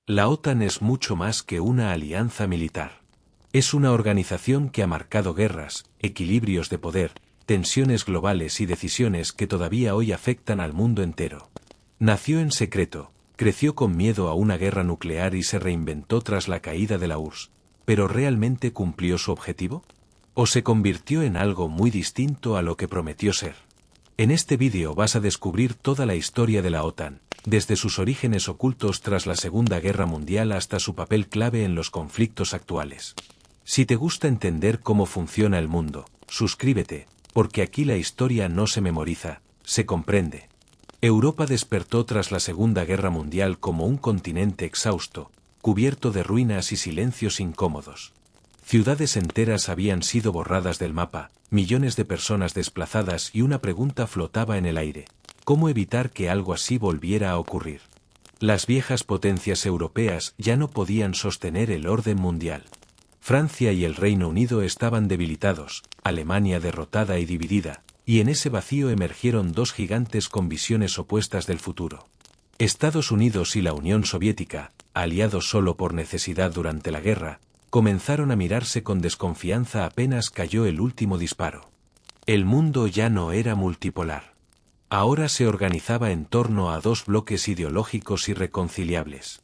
La OTAN es mucho más que una alianza militar. Es una organización que ha marcado guerras, equilibrios de poder, tensiones globales y decisiones que todavía hoy afectan al mundo entero. Nació en secreto, creció con miedo a una guerra nuclear y se reinventó tras la caída de la URSS. ¿Pero realmente cumplió su objetivo? ¿O se convirtió en algo muy distinto a lo que prometió ser? En este vídeo vas a descubrir toda la historia de la OTAN, desde sus orígenes ocultos tras la Segunda Guerra Mundial hasta su papel clave en los conflictos actuales. Si te gusta entender cómo funciona el mundo, suscríbete, porque aquí la historia no se memoriza, se comprende. Europa despertó tras la Segunda Guerra Mundial como un continente exhausto, cubierto de ruinas y silencios incómodos. Ciudades enteras habían sido borradas del mapa, millones de personas desplazadas y una pregunta flotaba en el aire: ¿cómo evitar que algo así volviera a ocurrir? Las viejas potencias europeas ya no podían sostener el orden mundial. Francia y el Reino Unido estaban debilitados, Alemania derrotada y dividida, y en ese vacío emergieron dos gigantes con visiones opuestas del futuro. Estados Unidos y la Unión Soviética, aliados solo por necesidad durante la guerra, comenzaron a mirarse con desconfianza apenas cayó el último disparo. El mundo ya no era multipolar. Ahora se organizaba en torno a dos bloques ideológicos irreconciliables.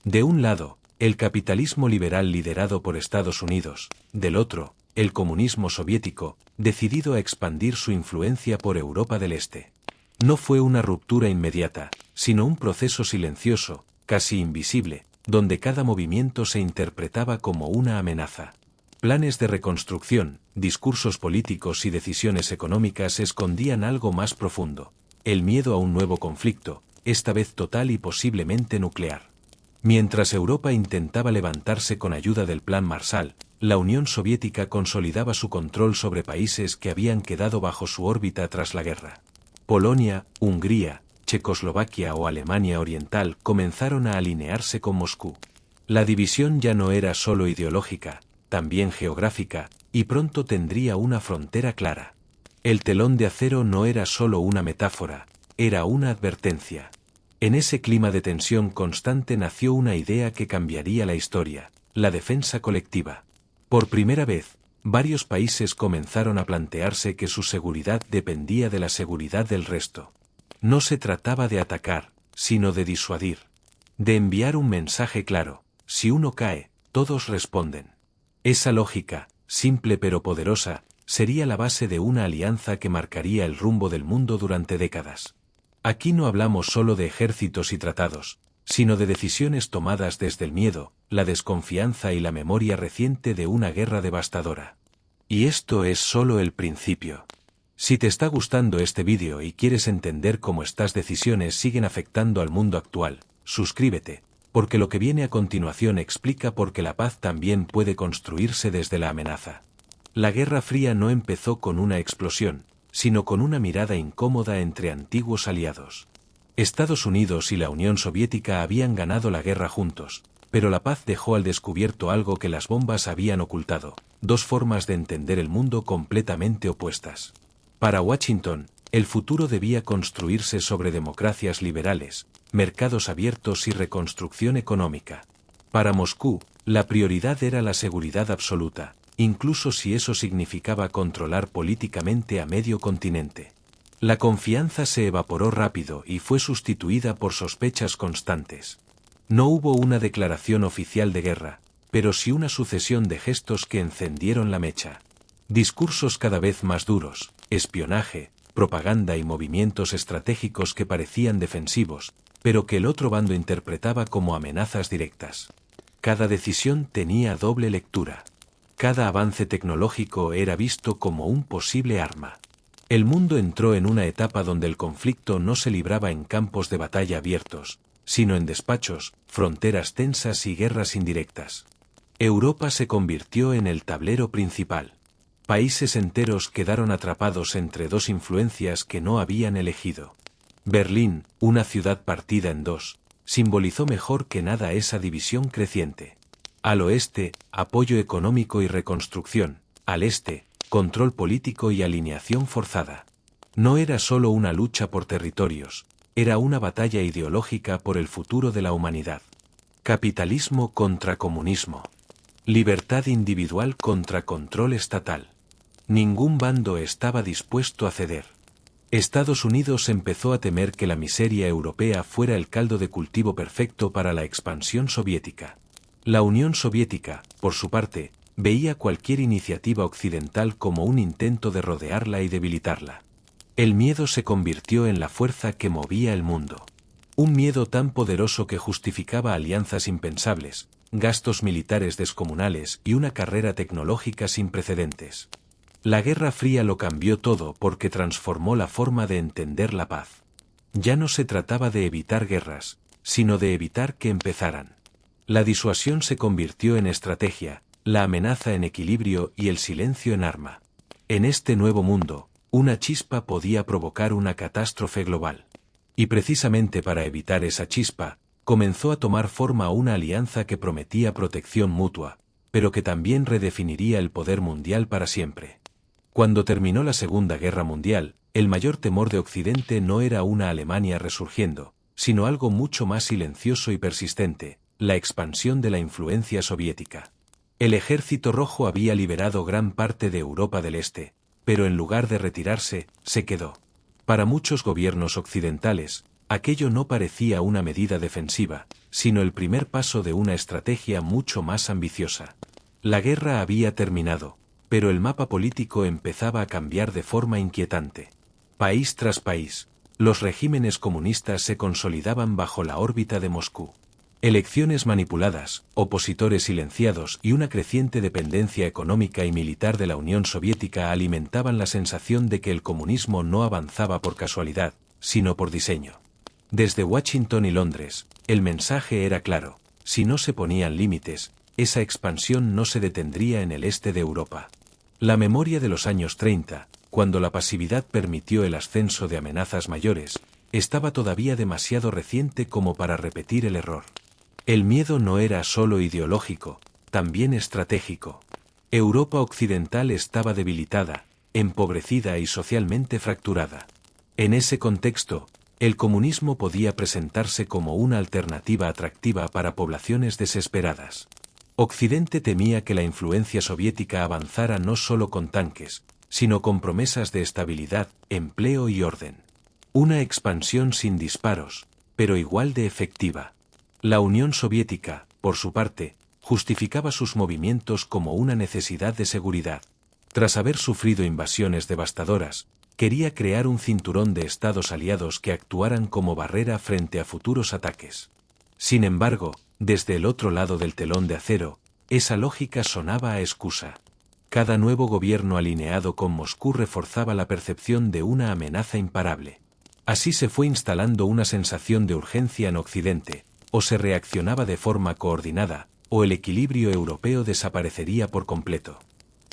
De un lado, el capitalismo liberal liderado por Estados Unidos, del otro, el comunismo soviético, decidido a expandir su influencia por Europa del Este. No fue una ruptura inmediata, sino un proceso silencioso, casi invisible, donde cada movimiento se interpretaba como una amenaza. Planes de reconstrucción, discursos políticos y decisiones económicas escondían algo más profundo: el miedo a un nuevo conflicto, esta vez total y posiblemente nuclear. Mientras Europa intentaba levantarse con ayuda del Plan Marshall, la Unión Soviética consolidaba su control sobre países que habían quedado bajo su órbita tras la guerra. Polonia, Hungría, Checoslovaquia o Alemania Oriental comenzaron a alinearse con Moscú. La división ya no era solo ideológica, también geográfica, y pronto tendría una frontera clara. El telón de acero no era solo una metáfora, era una advertencia. En ese clima de tensión constante nació una idea que cambiaría la historia: la defensa colectiva. Por primera vez, varios países comenzaron a plantearse que su seguridad dependía de la seguridad del resto. No se trataba de atacar, sino de disuadir. De enviar un mensaje claro: si uno cae, todos responden. Esa lógica, simple pero poderosa, sería la base de una alianza que marcaría el rumbo del mundo durante décadas. Aquí no hablamos solo de ejércitos y tratados, sino de decisiones tomadas desde el miedo, la desconfianza y la memoria reciente de una guerra devastadora. Y esto es solo el principio. Si te está gustando este vídeo y quieres entender cómo estas decisiones siguen afectando al mundo actual, suscríbete, porque lo que viene a continuación explica por qué la paz también puede construirse desde la amenaza. La Guerra Fría no empezó con una explosión, sino con una mirada incómoda entre antiguos aliados. Estados Unidos y la Unión Soviética habían ganado la guerra juntos, pero la paz dejó al descubierto algo que las bombas habían ocultado: dos formas de entender el mundo completamente opuestas. Para Washington, el futuro debía construirse sobre democracias liberales, mercados abiertos y reconstrucción económica. Para Moscú, la prioridad era la seguridad absoluta, incluso si eso significaba controlar políticamente a medio continente. La confianza se evaporó rápido y fue sustituida por sospechas constantes. No hubo una declaración oficial de guerra, pero sí una sucesión de gestos que encendieron la mecha. Discursos cada vez más duros, espionaje, propaganda y movimientos estratégicos que parecían defensivos, pero que el otro bando interpretaba como amenazas directas. Cada decisión tenía doble lectura. Cada avance tecnológico era visto como un posible arma. El mundo entró en una etapa donde el conflicto no se libraba en campos de batalla abiertos, sino en despachos, fronteras tensas y guerras indirectas. Europa se convirtió en el tablero principal. Países enteros quedaron atrapados entre dos influencias que no habían elegido. Berlín, una ciudad partida en dos, simbolizó mejor que nada esa división creciente. Al oeste, apoyo económico y reconstrucción; al este, control político y alineación forzada. No era solo una lucha por territorios, era una batalla ideológica por el futuro de la humanidad. Capitalismo contra comunismo. Libertad individual contra control estatal. Ningún bando estaba dispuesto a ceder. Estados Unidos empezó a temer que la miseria europea fuera el caldo de cultivo perfecto para la expansión soviética. La Unión Soviética, por su parte, veía cualquier iniciativa occidental como un intento de rodearla y debilitarla. El miedo se convirtió en la fuerza que movía el mundo. Un miedo tan poderoso que justificaba alianzas impensables, gastos militares descomunales y una carrera tecnológica sin precedentes. La Guerra Fría lo cambió todo porque transformó la forma de entender la paz. Ya no se trataba de evitar guerras, sino de evitar que empezaran. La disuasión se convirtió en estrategia, la amenaza en equilibrio y el silencio en arma. En este nuevo mundo, una chispa podía provocar una catástrofe global. Y precisamente para evitar esa chispa, comenzó a tomar forma una alianza que prometía protección mutua, pero que también redefiniría el poder mundial para siempre. Cuando terminó la Segunda Guerra Mundial, el mayor temor de Occidente no era una Alemania resurgiendo, sino algo mucho más silencioso y persistente, la expansión de la influencia soviética. El Ejército Rojo había liberado gran parte de Europa del Este, pero en lugar de retirarse, se quedó. Para muchos gobiernos occidentales, aquello no parecía una medida defensiva, sino el primer paso de una estrategia mucho más ambiciosa. La guerra había terminado, pero el mapa político empezaba a cambiar de forma inquietante. País tras país, los regímenes comunistas se consolidaban bajo la órbita de Moscú. Elecciones manipuladas, opositores silenciados y una creciente dependencia económica y militar de la Unión Soviética alimentaban la sensación de que el comunismo no avanzaba por casualidad, sino por diseño. Desde Washington y Londres, el mensaje era claro: si no se ponían límites, esa expansión no se detendría en el este de Europa. La memoria de los años 30, cuando la pasividad permitió el ascenso de amenazas mayores, estaba todavía demasiado reciente como para repetir el error. El miedo no era solo ideológico, también estratégico. Europa occidental estaba debilitada, empobrecida y socialmente fracturada. En ese contexto, el comunismo podía presentarse como una alternativa atractiva para poblaciones desesperadas. Occidente temía que la influencia soviética avanzara no solo con tanques, sino con promesas de estabilidad, empleo y orden. Una expansión sin disparos, pero igual de efectiva. La Unión Soviética, por su parte, justificaba sus movimientos como una necesidad de seguridad. Tras haber sufrido invasiones devastadoras, quería crear un cinturón de estados aliados que actuaran como barrera frente a futuros ataques. Sin embargo, desde el otro lado del telón de acero, esa lógica sonaba a excusa. Cada nuevo gobierno alineado con Moscú reforzaba la percepción de una amenaza imparable. Así se fue instalando una sensación de urgencia en Occidente: o se reaccionaba de forma coordinada, o el equilibrio europeo desaparecería por completo.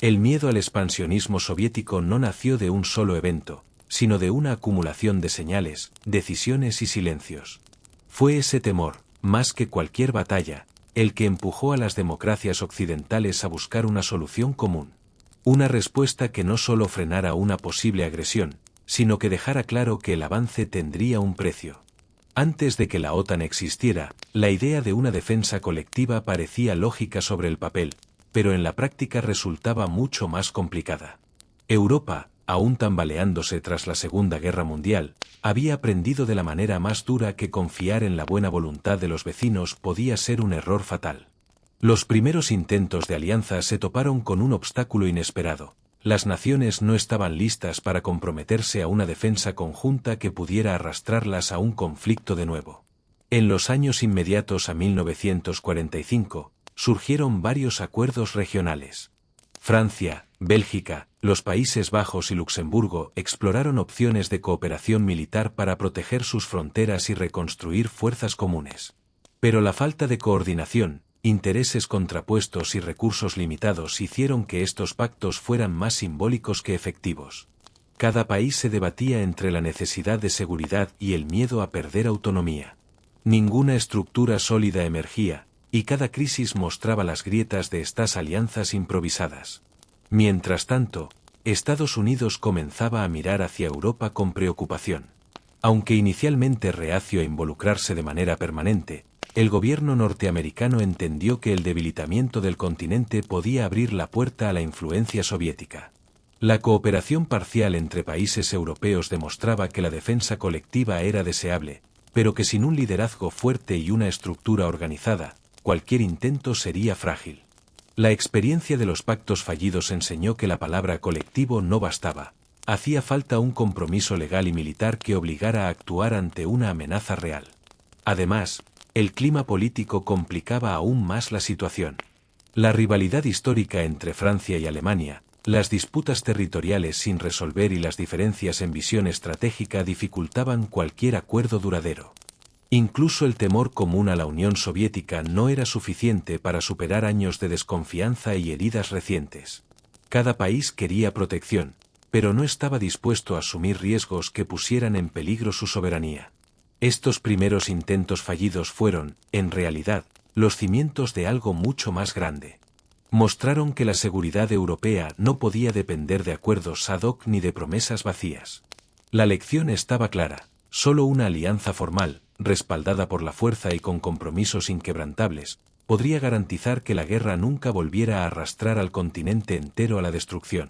El miedo al expansionismo soviético no nació de un solo evento, sino de una acumulación de señales, decisiones y silencios. Fue ese temor, más que cualquier batalla, el que empujó a las democracias occidentales a buscar una solución común. Una respuesta que no solo frenara una posible agresión, sino que dejara claro que el avance tendría un precio. Antes de que la OTAN existiera, la idea de una defensa colectiva parecía lógica sobre el papel, pero en la práctica resultaba mucho más complicada. Europa, aún tambaleándose tras la Segunda Guerra Mundial, había aprendido de la manera más dura que confiar en la buena voluntad de los vecinos podía ser un error fatal. Los primeros intentos de alianza se toparon con un obstáculo inesperado: las naciones no estaban listas para comprometerse a una defensa conjunta que pudiera arrastrarlas a un conflicto de nuevo. En los años inmediatos a 1945, surgieron varios acuerdos regionales. Francia, Bélgica, los Países Bajos y Luxemburgo exploraron opciones de cooperación militar para proteger sus fronteras y reconstruir fuerzas comunes. Pero la falta de coordinación, intereses contrapuestos y recursos limitados hicieron que estos pactos fueran más simbólicos que efectivos. Cada país se debatía entre la necesidad de seguridad y el miedo a perder autonomía. Ninguna estructura sólida emergía, y cada crisis mostraba las grietas de estas alianzas improvisadas. Mientras tanto, Estados Unidos comenzaba a mirar hacia Europa con preocupación. Aunque inicialmente reacio a involucrarse de manera permanente, el gobierno norteamericano entendió que el debilitamiento del continente podía abrir la puerta a la influencia soviética. La cooperación parcial entre países europeos demostraba que la defensa colectiva era deseable, pero que sin un liderazgo fuerte y una estructura organizada, cualquier intento sería frágil. La experiencia de los pactos fallidos enseñó que la palabra colectivo no bastaba. Hacía falta un compromiso legal y militar que obligara a actuar ante una amenaza real. Además, el clima político complicaba aún más la situación. La rivalidad histórica entre Francia y Alemania, las disputas territoriales sin resolver y las diferencias en visión estratégica dificultaban cualquier acuerdo duradero. Incluso el temor común a la Unión Soviética no era suficiente para superar años de desconfianza y heridas recientes. Cada país quería protección, pero no estaba dispuesto a asumir riesgos que pusieran en peligro su soberanía. Estos primeros intentos fallidos fueron, en realidad, los cimientos de algo mucho más grande. Mostraron que la seguridad europea no podía depender de acuerdos ad hoc ni de promesas vacías. La lección estaba clara: solo una alianza formal, respaldada por la fuerza y con compromisos inquebrantables, podría garantizar que la guerra nunca volviera a arrastrar al continente entero a la destrucción.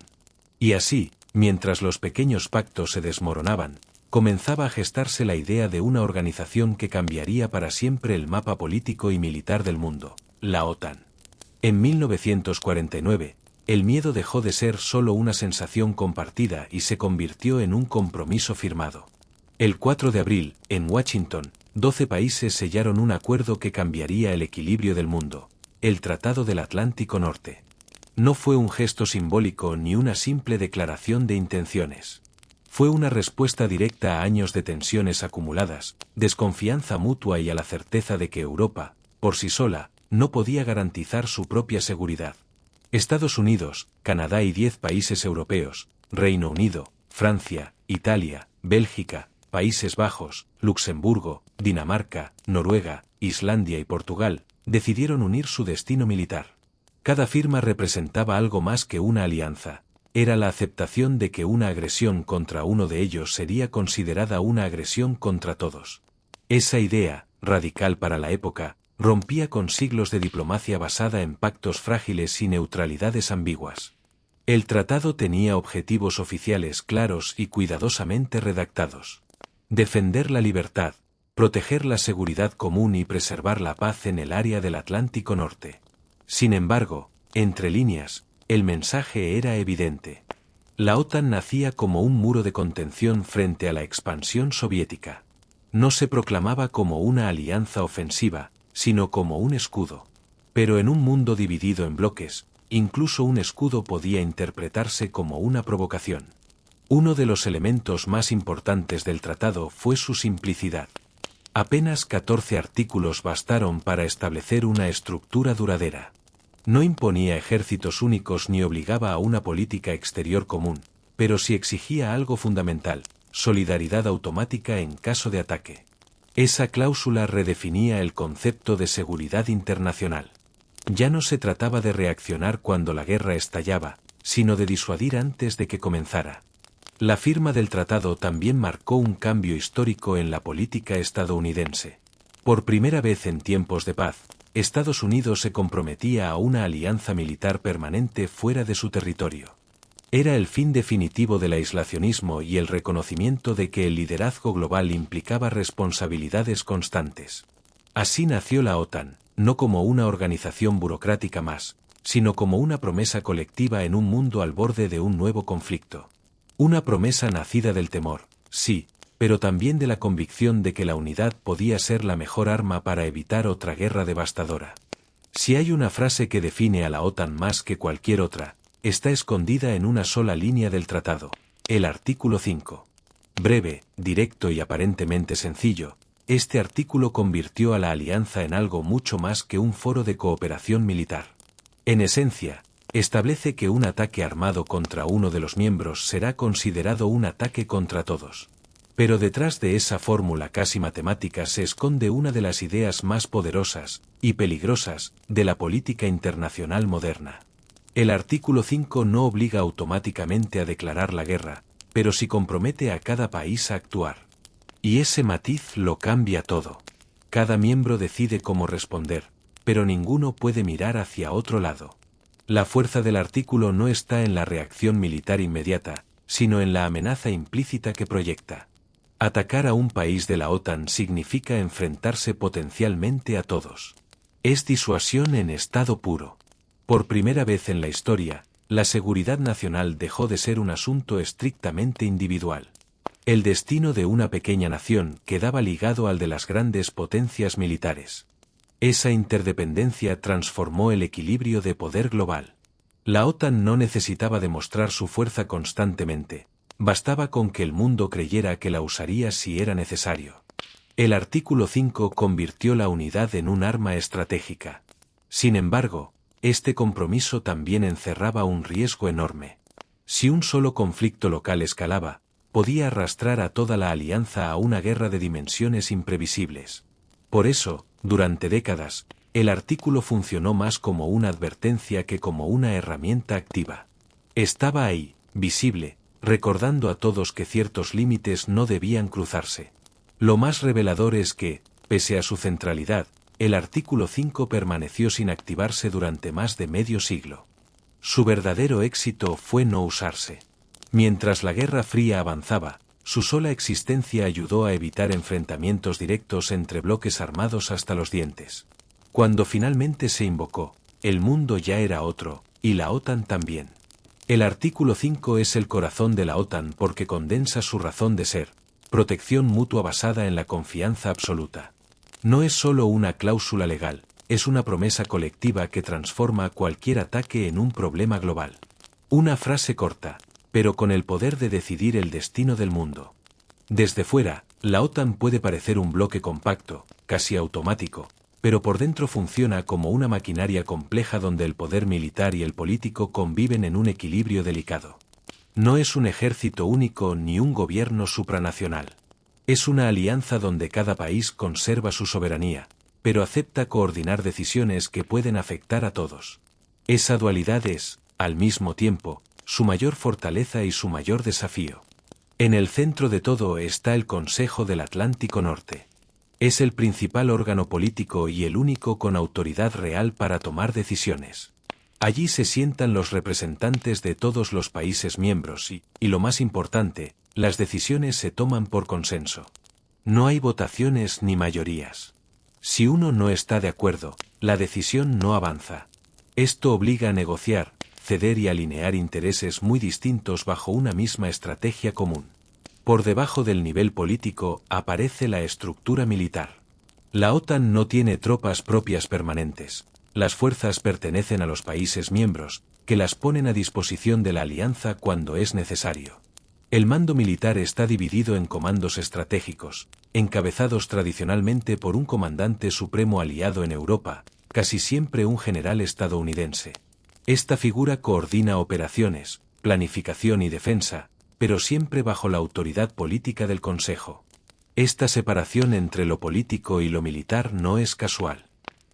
Y así, mientras los pequeños pactos se desmoronaban, comenzaba a gestarse la idea de una organización que cambiaría para siempre el mapa político y militar del mundo: la OTAN. En 1949, el miedo dejó de ser solo una sensación compartida y se convirtió en un compromiso firmado. El 4 de abril, en Washington, 12 países sellaron un acuerdo que cambiaría el equilibrio del mundo: el Tratado del Atlántico Norte. No fue un gesto simbólico ni una simple declaración de intenciones. Fue una respuesta directa a años de tensiones acumuladas, desconfianza mutua y a la certeza de que Europa, por sí sola, no podía garantizar su propia seguridad. Estados Unidos, Canadá y 10 países europeos, Reino Unido, Francia, Italia, Bélgica, Países Bajos, Luxemburgo, Dinamarca, Noruega, Islandia y Portugal, decidieron unir su destino militar. Cada firma representaba algo más que una alianza. Era la aceptación de que una agresión contra uno de ellos sería considerada una agresión contra todos. Esa idea, radical para la época, rompía con siglos de diplomacia basada en pactos frágiles y neutralidades ambiguas. El tratado tenía objetivos oficiales claros y cuidadosamente redactados: defender la libertad, proteger la seguridad común y preservar la paz en el área del Atlántico Norte. Sin embargo, entre líneas, el mensaje era evidente. La OTAN nacía como un muro de contención frente a la expansión soviética. No se proclamaba como una alianza ofensiva, sino como un escudo. Pero en un mundo dividido en bloques, incluso un escudo podía interpretarse como una provocación. Uno de los elementos más importantes del tratado fue su simplicidad. Apenas 14 artículos bastaron para establecer una estructura duradera. No imponía ejércitos únicos ni obligaba a una política exterior común, pero sí exigía algo fundamental: solidaridad automática en caso de ataque. Esa cláusula redefinía el concepto de seguridad internacional. Ya no se trataba de reaccionar cuando la guerra estallaba, sino de disuadir antes de que comenzara. La firma del tratado también marcó un cambio histórico en la política estadounidense. Por primera vez en tiempos de paz, Estados Unidos se comprometía a una alianza militar permanente fuera de su territorio. Era el fin definitivo del aislacionismo y el reconocimiento de que el liderazgo global implicaba responsabilidades constantes. Así nació la OTAN, no como una organización burocrática más, sino como una promesa colectiva en un mundo al borde de un nuevo conflicto. Una promesa nacida del temor, sí, pero también de la convicción de que la unidad podía ser la mejor arma para evitar otra guerra devastadora. Si hay una frase que define a la OTAN más que cualquier otra, está escondida en una sola línea del tratado: el artículo 5. Breve, directo y aparentemente sencillo, este artículo convirtió a la alianza en algo mucho más que un foro de cooperación militar. En esencia, establece que un ataque armado contra uno de los miembros será considerado un ataque contra todos. Pero detrás de esa fórmula casi matemática se esconde una de las ideas más poderosas y peligrosas de la política internacional moderna. El artículo 5 no obliga automáticamente a declarar la guerra, pero sí compromete a cada país a actuar. Y ese matiz lo cambia todo. Cada miembro decide cómo responder, pero ninguno puede mirar hacia otro lado. La fuerza del artículo no está en la reacción militar inmediata, sino en la amenaza implícita que proyecta. Atacar a un país de la OTAN significa enfrentarse potencialmente a todos. Es disuasión en estado puro. Por primera vez en la historia, la seguridad nacional dejó de ser un asunto estrictamente individual. El destino de una pequeña nación quedaba ligado al de las grandes potencias militares. Esa interdependencia transformó el equilibrio de poder global. La OTAN no necesitaba demostrar su fuerza constantemente, bastaba con que el mundo creyera que la usaría si era necesario. El artículo 5 convirtió la unidad en un arma estratégica. Sin embargo, este compromiso también encerraba un riesgo enorme. Si un solo conflicto local escalaba, podía arrastrar a toda la alianza a una guerra de dimensiones imprevisibles. Por eso, durante décadas, el artículo funcionó más como una advertencia que como una herramienta activa. Estaba ahí, visible, recordando a todos que ciertos límites no debían cruzarse. Lo más revelador es que, pese a su centralidad, el artículo 5 permaneció sin activarse durante más de medio siglo. Su verdadero éxito fue no usarse. Mientras la Guerra Fría avanzaba, su sola existencia ayudó a evitar enfrentamientos directos entre bloques armados hasta los dientes. Cuando finalmente se invocó, el mundo ya era otro, y la OTAN también. El artículo 5 es el corazón de la OTAN porque condensa su razón de ser, protección mutua basada en la confianza absoluta. No es solo una cláusula legal, es una promesa colectiva que transforma cualquier ataque en un problema global. Una frase corta, pero con el poder de decidir el destino del mundo. Desde fuera, la OTAN puede parecer un bloque compacto, casi automático, pero por dentro funciona como una maquinaria compleja donde el poder militar y el político conviven en un equilibrio delicado. No es un ejército único ni un gobierno supranacional. Es una alianza donde cada país conserva su soberanía, pero acepta coordinar decisiones que pueden afectar a todos. Esa dualidad es, al mismo tiempo, su mayor fortaleza y su mayor desafío. En el centro de todo está el Consejo del Atlántico Norte. Es el principal órgano político y el único con autoridad real para tomar decisiones. Allí se sientan los representantes de todos los países miembros y lo más importante, las decisiones se toman por consenso. No hay votaciones ni mayorías. Si uno no está de acuerdo, la decisión no avanza. Esto obliga a negociar, ceder y alinear intereses muy distintos bajo una misma estrategia común. Por debajo del nivel político aparece la estructura militar. La OTAN no tiene tropas propias permanentes. Las fuerzas pertenecen a los países miembros, que las ponen a disposición de la alianza cuando es necesario. El mando militar está dividido en comandos estratégicos, encabezados tradicionalmente por un comandante supremo aliado en Europa, casi siempre un general estadounidense. Esta figura coordina operaciones, planificación y defensa, pero siempre bajo la autoridad política del Consejo. Esta separación entre lo político y lo militar no es casual.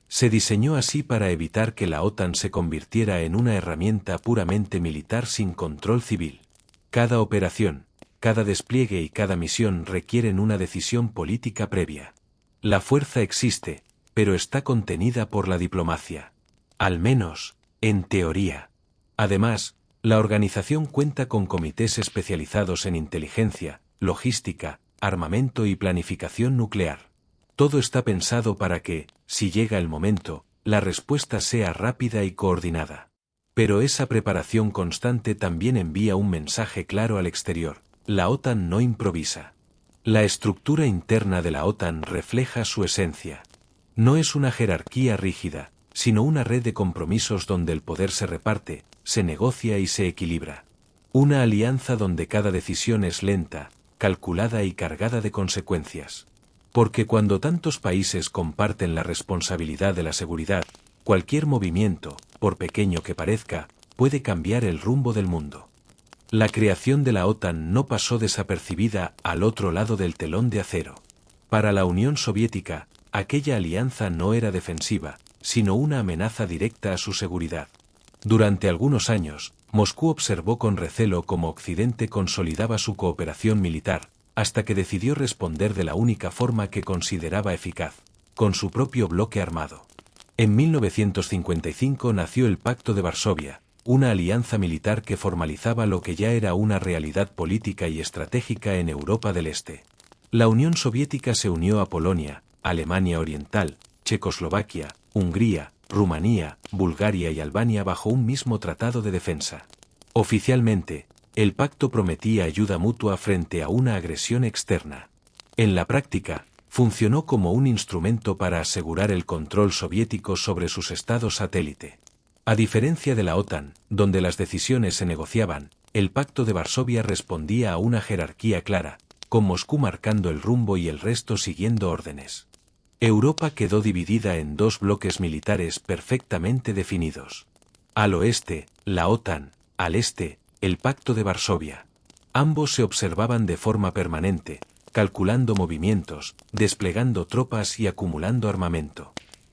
Se diseñó así para evitar que la OTAN se convirtiera en una herramienta puramente militar sin control civil. Cada operación, cada despliegue y cada misión requieren una decisión política previa. La fuerza existe, pero está contenida por la diplomacia. Al menos, en teoría. Además, la organización cuenta con comités especializados en inteligencia, logística, armamento y planificación nuclear. Todo está pensado para que, si llega el momento, la respuesta sea rápida y coordinada. Pero esa preparación constante también envía un mensaje claro al exterior: la OTAN no improvisa. La estructura interna de la OTAN refleja su esencia. No es una jerarquía rígida, sino una red de compromisos donde el poder se reparte, se negocia y se equilibra. Una alianza donde cada decisión es lenta, calculada y cargada de consecuencias. Porque cuando tantos países comparten la responsabilidad de la seguridad, cualquier movimiento, por pequeño que parezca, puede cambiar el rumbo del mundo. La creación de la OTAN no pasó desapercibida al otro lado del telón de acero. Para la Unión Soviética, aquella alianza no era defensiva, sino una amenaza directa a su seguridad. Durante algunos años, Moscú observó con recelo cómo Occidente consolidaba su cooperación militar, hasta que decidió responder de la única forma que consideraba eficaz: con su propio bloque armado. En 1955 nació el Pacto de Varsovia, una alianza militar que formalizaba lo que ya era una realidad política y estratégica en Europa del Este. La Unión Soviética se unió a Polonia, Alemania Oriental, Checoslovaquia, Hungría, Rumanía, Bulgaria y Albania bajo un mismo tratado de defensa. Oficialmente, el pacto prometía ayuda mutua frente a una agresión externa. En la práctica, funcionó como un instrumento para asegurar el control soviético sobre sus estados satélite. A diferencia de la OTAN, donde las decisiones se negociaban, el Pacto de Varsovia respondía a una jerarquía clara, con Moscú marcando el rumbo y el resto siguiendo órdenes. Europa quedó dividida en dos bloques militares perfectamente definidos. Al oeste, la OTAN, al este, el Pacto de Varsovia. Ambos se observaban de forma permanente, calculando movimientos, desplegando tropas y acumulando armamento.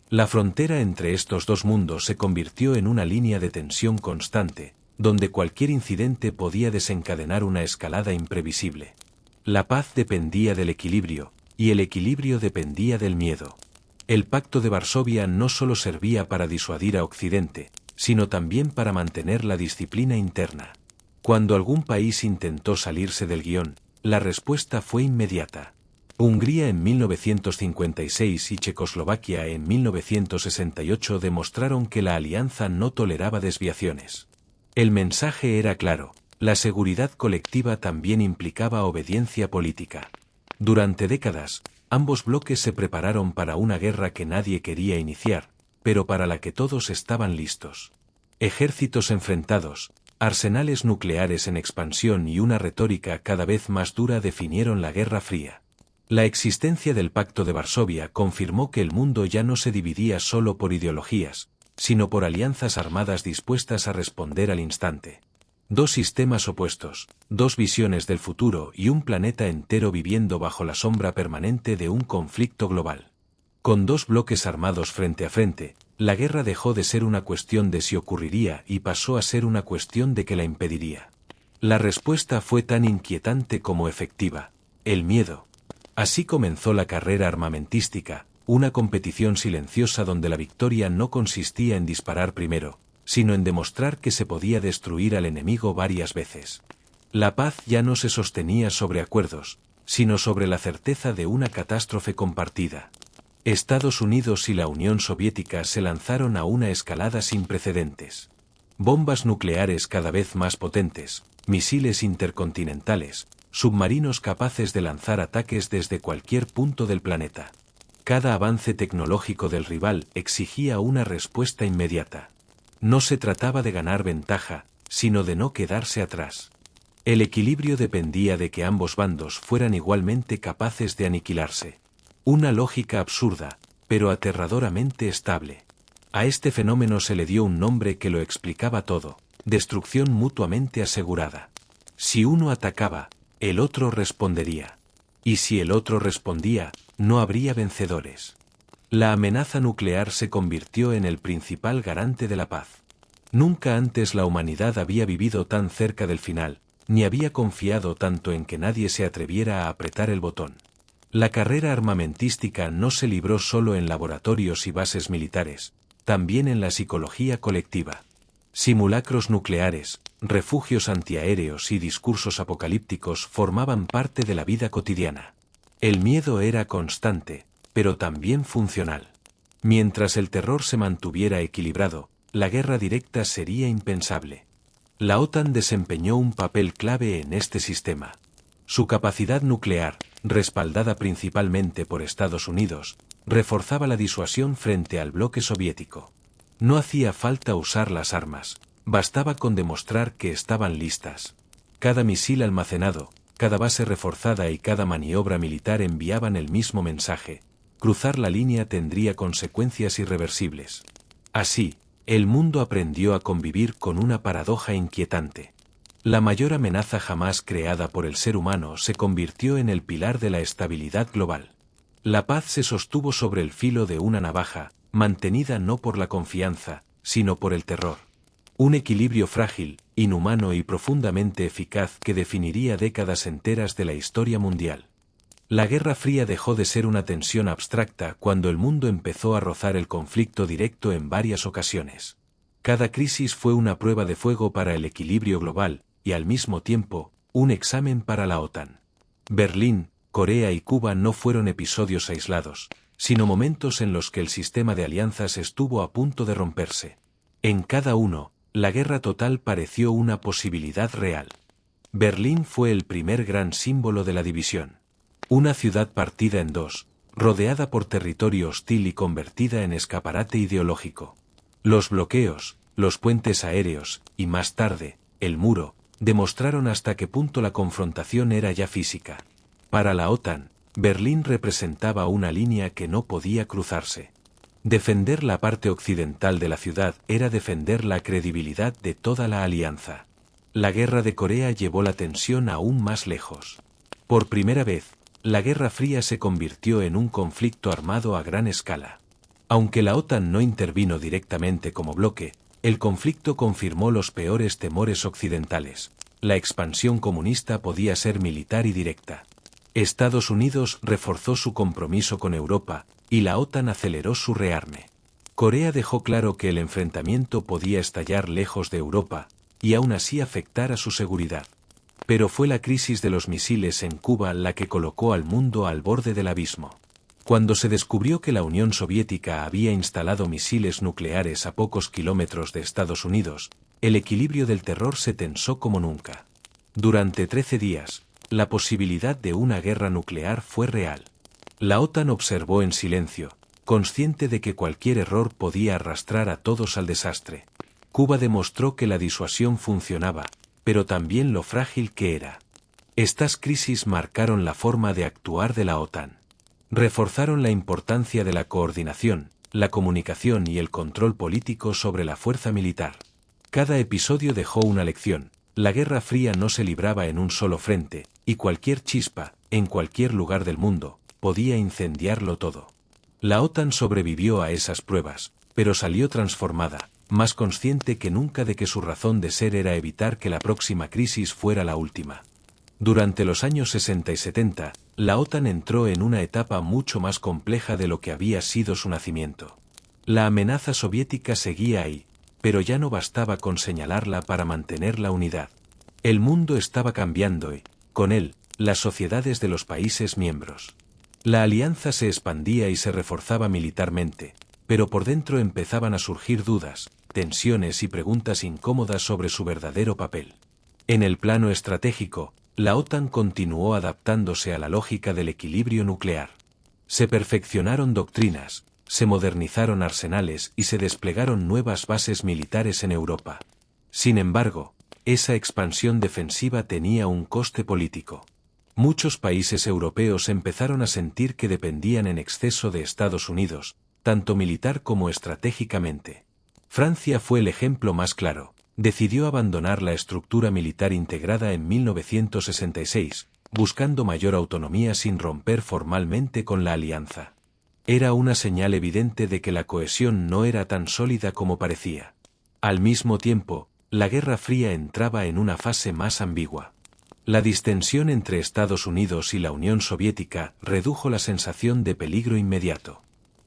La frontera entre estos dos mundos se convirtió en una línea de tensión constante, donde cualquier incidente podía desencadenar una escalada imprevisible. La paz dependía del equilibrio, y el equilibrio dependía del miedo. El Pacto de Varsovia no solo servía para disuadir a Occidente, sino también para mantener la disciplina interna. Cuando algún país intentó salirse del guión, la respuesta fue inmediata. Hungría en 1956 y Checoslovaquia en 1968 demostraron que la alianza no toleraba desviaciones. El mensaje era claro: la seguridad colectiva también implicaba obediencia política. Durante décadas, ambos bloques se prepararon para una guerra que nadie quería iniciar, pero para la que todos estaban listos. Ejércitos enfrentados, arsenales nucleares en expansión y una retórica cada vez más dura definieron la Guerra Fría. La existencia del Pacto de Varsovia confirmó que el mundo ya no se dividía solo por ideologías, sino por alianzas armadas dispuestas a responder al instante. Dos sistemas opuestos, dos visiones del futuro y un planeta entero viviendo bajo la sombra permanente de un conflicto global. Con dos bloques armados frente a frente, la guerra dejó de ser una cuestión de si ocurriría y pasó a ser una cuestión de que la impediría. La respuesta fue tan inquietante como efectiva: el miedo. Así comenzó la carrera armamentística, una competición silenciosa donde la victoria no consistía en disparar primero, sino en demostrar que se podía destruir al enemigo varias veces. La paz ya no se sostenía sobre acuerdos, sino sobre la certeza de una catástrofe compartida. Estados Unidos y la Unión Soviética se lanzaron a una escalada sin precedentes. Bombas nucleares cada vez más potentes, misiles intercontinentales, submarinos capaces de lanzar ataques desde cualquier punto del planeta. Cada avance tecnológico del rival exigía una respuesta inmediata. No se trataba de ganar ventaja, sino de no quedarse atrás. El equilibrio dependía de que ambos bandos fueran igualmente capaces de aniquilarse. Una lógica absurda, pero aterradoramente estable. A este fenómeno se le dio un nombre que lo explicaba todo: destrucción mutuamente asegurada. Si uno atacaba, el otro respondería. Y si el otro respondía, no habría vencedores. La amenaza nuclear se convirtió en el principal garante de la paz. Nunca antes la humanidad había vivido tan cerca del final, ni había confiado tanto en que nadie se atreviera a apretar el botón. La carrera armamentística no se libró solo en laboratorios y bases militares, también en la psicología colectiva. Simulacros nucleares, refugios antiaéreos y discursos apocalípticos formaban parte de la vida cotidiana. El miedo era constante, pero también funcional. Mientras el terror se mantuviera equilibrado, la guerra directa sería impensable. La OTAN desempeñó un papel clave en este sistema. Su capacidad nuclear, respaldada principalmente por Estados Unidos, reforzaba la disuasión frente al bloque soviético. No hacía falta usar las armas, bastaba con demostrar que estaban listas. Cada misil almacenado, cada base reforzada y cada maniobra militar enviaban el mismo mensaje: cruzar la línea tendría consecuencias irreversibles. Así, el mundo aprendió a convivir con una paradoja inquietante. La mayor amenaza jamás creada por el ser humano se convirtió en el pilar de la estabilidad global. La paz se sostuvo sobre el filo de una navaja, mantenida no por la confianza, sino por el terror. Un equilibrio frágil, inhumano y profundamente eficaz que definiría décadas enteras de la historia mundial. La Guerra Fría dejó de ser una tensión abstracta cuando el mundo empezó a rozar el conflicto directo en varias ocasiones. Cada crisis fue una prueba de fuego para el equilibrio global, y al mismo tiempo, un examen para la OTAN. Berlín, Corea y Cuba no fueron episodios aislados, sino momentos en los que el sistema de alianzas estuvo a punto de romperse. En cada uno, la guerra total pareció una posibilidad real. Berlín fue el primer gran símbolo de la división. Una ciudad partida en dos, rodeada por territorio hostil y convertida en escaparate ideológico. Los bloqueos, los puentes aéreos, y más tarde, el muro, demostraron hasta qué punto la confrontación era ya física. Para la OTAN, Berlín representaba una línea que no podía cruzarse. Defender la parte occidental de la ciudad era defender la credibilidad de toda la alianza. La guerra de Corea llevó la tensión aún más lejos. Por primera vez, la Guerra Fría se convirtió en un conflicto armado a gran escala. Aunque la OTAN no intervino directamente como bloque, el conflicto confirmó los peores temores occidentales. La expansión comunista podía ser militar y directa. Estados Unidos reforzó su compromiso con Europa, y la OTAN aceleró su rearme. Corea dejó claro que el enfrentamiento podía estallar lejos de Europa, y aún así afectar a su seguridad. Pero fue la crisis de los misiles en Cuba la que colocó al mundo al borde del abismo. Cuando se descubrió que la Unión Soviética había instalado misiles nucleares a pocos kilómetros de Estados Unidos, el equilibrio del terror se tensó como nunca. Durante 13 días, la posibilidad de una guerra nuclear fue real. La OTAN observó en silencio, consciente de que cualquier error podía arrastrar a todos al desastre. Cuba demostró que la disuasión funcionaba, pero también lo frágil que era. Estas crisis marcaron la forma de actuar de la OTAN. Reforzaron la importancia de la coordinación, la comunicación y el control político sobre la fuerza militar. Cada episodio dejó una lección. La Guerra Fría no se libraba en un solo frente, y cualquier chispa, en cualquier lugar del mundo, podía incendiarlo todo. La OTAN sobrevivió a esas pruebas, pero salió transformada, más consciente que nunca de que su razón de ser era evitar que la próxima crisis fuera la última. Durante los años 60 y 70, la OTAN entró en una etapa mucho más compleja de lo que había sido su nacimiento. La amenaza soviética seguía ahí, pero ya no bastaba con señalarla para mantener la unidad. El mundo estaba cambiando y, con él, las sociedades de los países miembros. La alianza se expandía y se reforzaba militarmente, pero por dentro empezaban a surgir dudas, tensiones y preguntas incómodas sobre su verdadero papel. En el plano estratégico, la OTAN continuó adaptándose a la lógica del equilibrio nuclear. Se perfeccionaron doctrinas, se modernizaron arsenales y se desplegaron nuevas bases militares en Europa. Sin embargo, esa expansión defensiva tenía un coste político. Muchos países europeos empezaron a sentir que dependían en exceso de Estados Unidos, tanto militar como estratégicamente. Francia fue el ejemplo más claro. Decidió abandonar la estructura militar integrada en 1966, buscando mayor autonomía sin romper formalmente con la alianza. Era una señal evidente de que la cohesión no era tan sólida como parecía. Al mismo tiempo, la Guerra Fría entraba en una fase más ambigua. La distensión entre Estados Unidos y la Unión Soviética redujo la sensación de peligro inmediato.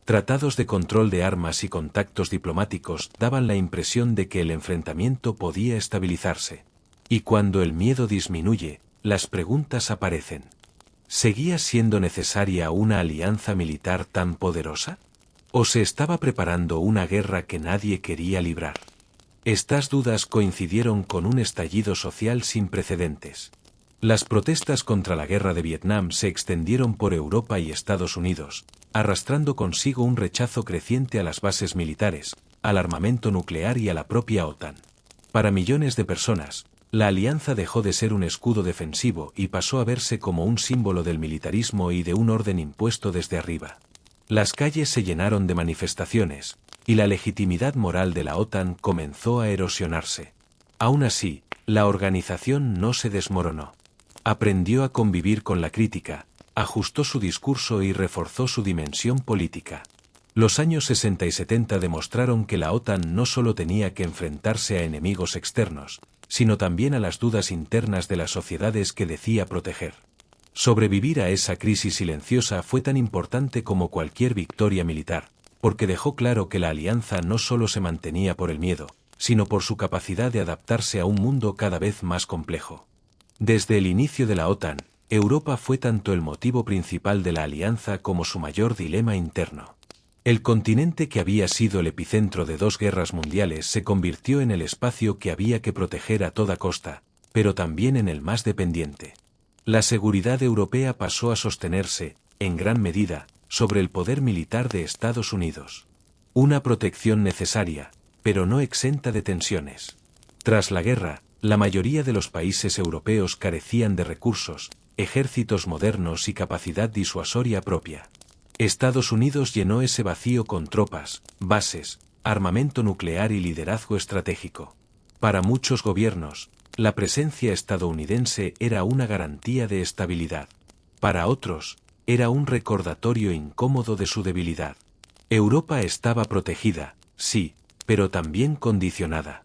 Tratados de control de armas y contactos diplomáticos daban la impresión de que el enfrentamiento podía estabilizarse. Y cuando el miedo disminuye, las preguntas aparecen. ¿Seguía siendo necesaria una alianza militar tan poderosa? ¿O se estaba preparando una guerra que nadie quería librar? Estas dudas coincidieron con un estallido social sin precedentes. Las protestas contra la guerra de Vietnam se extendieron por Europa y Estados Unidos, arrastrando consigo un rechazo creciente a las bases militares, al armamento nuclear y a la propia OTAN. Para millones de personas, la alianza dejó de ser un escudo defensivo y pasó a verse como un símbolo del militarismo y de un orden impuesto desde arriba. Las calles se llenaron de manifestaciones, y la legitimidad moral de la OTAN comenzó a erosionarse. Aún así, la organización no se desmoronó. Aprendió a convivir con la crítica, ajustó su discurso y reforzó su dimensión política. Los años 60 y 70 demostraron que la OTAN no solo tenía que enfrentarse a enemigos externos, sino también a las dudas internas de las sociedades que decía proteger. Sobrevivir a esa crisis silenciosa fue tan importante como cualquier victoria militar, porque dejó claro que la alianza no solo se mantenía por el miedo, sino por su capacidad de adaptarse a un mundo cada vez más complejo. Desde el inicio de la OTAN, Europa fue tanto el motivo principal de la alianza como su mayor dilema interno. El continente que había sido el epicentro de 2 guerras mundiales se convirtió en el espacio que había que proteger a toda costa, pero también en el más dependiente. La seguridad europea pasó a sostenerse, en gran medida, sobre el poder militar de Estados Unidos. Una protección necesaria, pero no exenta de tensiones. Tras la guerra, la mayoría de los países europeos carecían de recursos, ejércitos modernos y capacidad disuasoria propia. Estados Unidos llenó ese vacío con tropas, bases, armamento nuclear y liderazgo estratégico. Para muchos gobiernos, la presencia estadounidense era una garantía de estabilidad. Para otros, era un recordatorio incómodo de su debilidad. Europa estaba protegida, sí, pero también condicionada.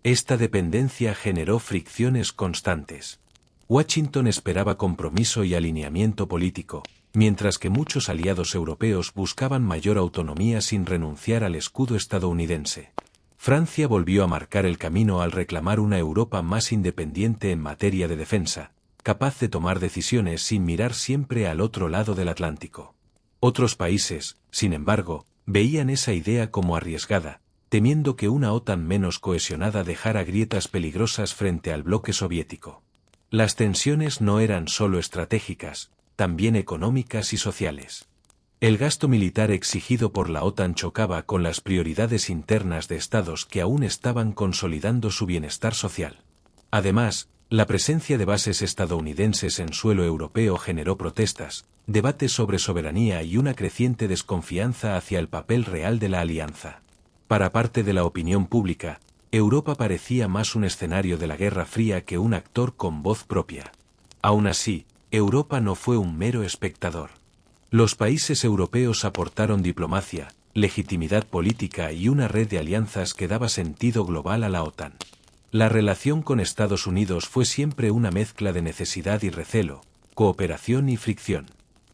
Esta dependencia generó fricciones constantes. Washington esperaba compromiso y alineamiento político, mientras que muchos aliados europeos buscaban mayor autonomía sin renunciar al escudo estadounidense. Francia volvió a marcar el camino al reclamar una Europa más independiente en materia de defensa, capaz de tomar decisiones sin mirar siempre al otro lado del Atlántico. Otros países, sin embargo, veían esa idea como arriesgada, temiendo que una OTAN menos cohesionada dejara grietas peligrosas frente al bloque soviético. Las tensiones no eran solo estratégicas, también económicas y sociales. El gasto militar exigido por la OTAN chocaba con las prioridades internas de estados que aún estaban consolidando su bienestar social. Además, la presencia de bases estadounidenses en suelo europeo generó protestas, debates sobre soberanía y una creciente desconfianza hacia el papel real de la alianza. Para parte de la opinión pública, Europa parecía más un escenario de la Guerra Fría que un actor con voz propia. Aún así, Europa no fue un mero espectador. Los países europeos aportaron diplomacia, legitimidad política y una red de alianzas que daba sentido global a la OTAN. La relación con Estados Unidos fue siempre una mezcla de necesidad y recelo, cooperación y fricción.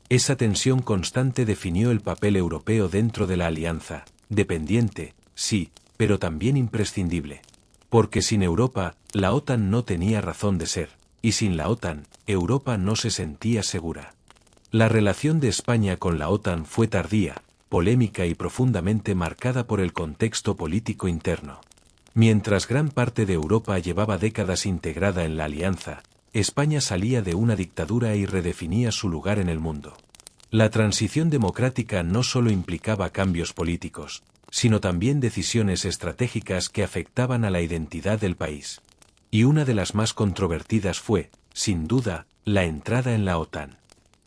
Esa tensión constante definió el papel europeo dentro de la alianza, dependiente, sí, pero también imprescindible. Porque sin Europa, la OTAN no tenía razón de ser, y sin la OTAN, Europa no se sentía segura. La relación de España con la OTAN fue tardía, polémica y profundamente marcada por el contexto político interno. Mientras gran parte de Europa llevaba décadas integrada en la alianza, España salía de una dictadura y redefinía su lugar en el mundo. La transición democrática no solo implicaba cambios políticos, sino también decisiones estratégicas que afectaban a la identidad del país. Y una de las más controvertidas fue, sin duda, la entrada en la OTAN.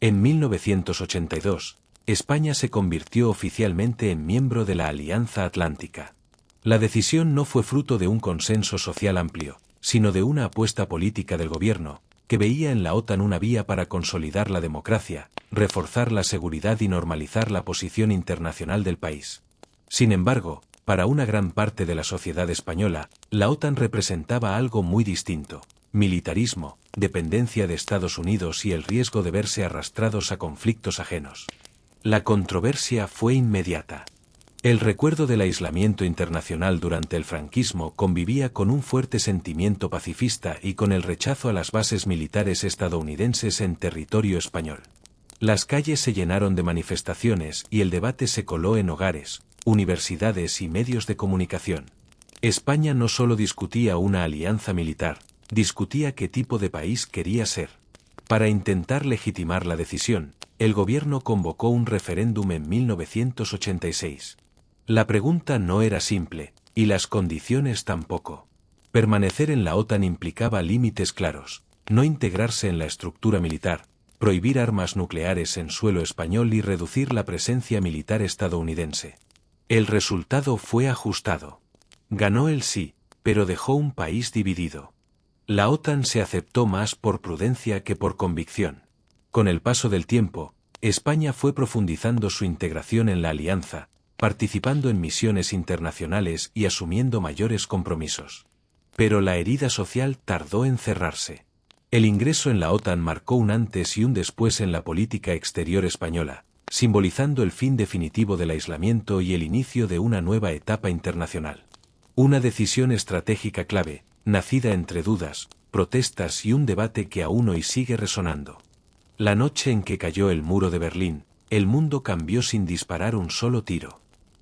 En 1982, España se convirtió oficialmente en miembro de la Alianza Atlántica. La decisión no fue fruto de un consenso social amplio, sino de una apuesta política del gobierno, que veía en la OTAN una vía para consolidar la democracia, reforzar la seguridad y normalizar la posición internacional del país. Sin embargo, para una gran parte de la sociedad española, la OTAN representaba algo muy distinto: militarismo, dependencia de Estados Unidos y el riesgo de verse arrastrados a conflictos ajenos. La controversia fue inmediata. El recuerdo del aislamiento internacional durante el franquismo convivía con un fuerte sentimiento pacifista y con el rechazo a las bases militares estadounidenses en territorio español. Las calles se llenaron de manifestaciones y el debate se coló en hogares, universidades y medios de comunicación. España no solo discutía una alianza militar, discutía qué tipo de país quería ser. Para intentar legitimar la decisión, el gobierno convocó un referéndum en 1986. La pregunta no era simple, y las condiciones tampoco. Permanecer en la OTAN implicaba límites claros: no integrarse en la estructura militar, prohibir armas nucleares en suelo español y reducir la presencia militar estadounidense. El resultado fue ajustado. Ganó el sí, pero dejó un país dividido. La OTAN se aceptó más por prudencia que por convicción. Con el paso del tiempo, España fue profundizando su integración en la alianza, participando en misiones internacionales y asumiendo mayores compromisos. Pero la herida social tardó en cerrarse. El ingreso en la OTAN marcó un antes y un después en la política exterior española, simbolizando el fin definitivo del aislamiento y el inicio de una nueva etapa internacional. Una decisión estratégica clave, nacida entre dudas, protestas y un debate que aún hoy sigue resonando. La noche en que cayó el muro de Berlín, el mundo cambió sin disparar un solo tiro.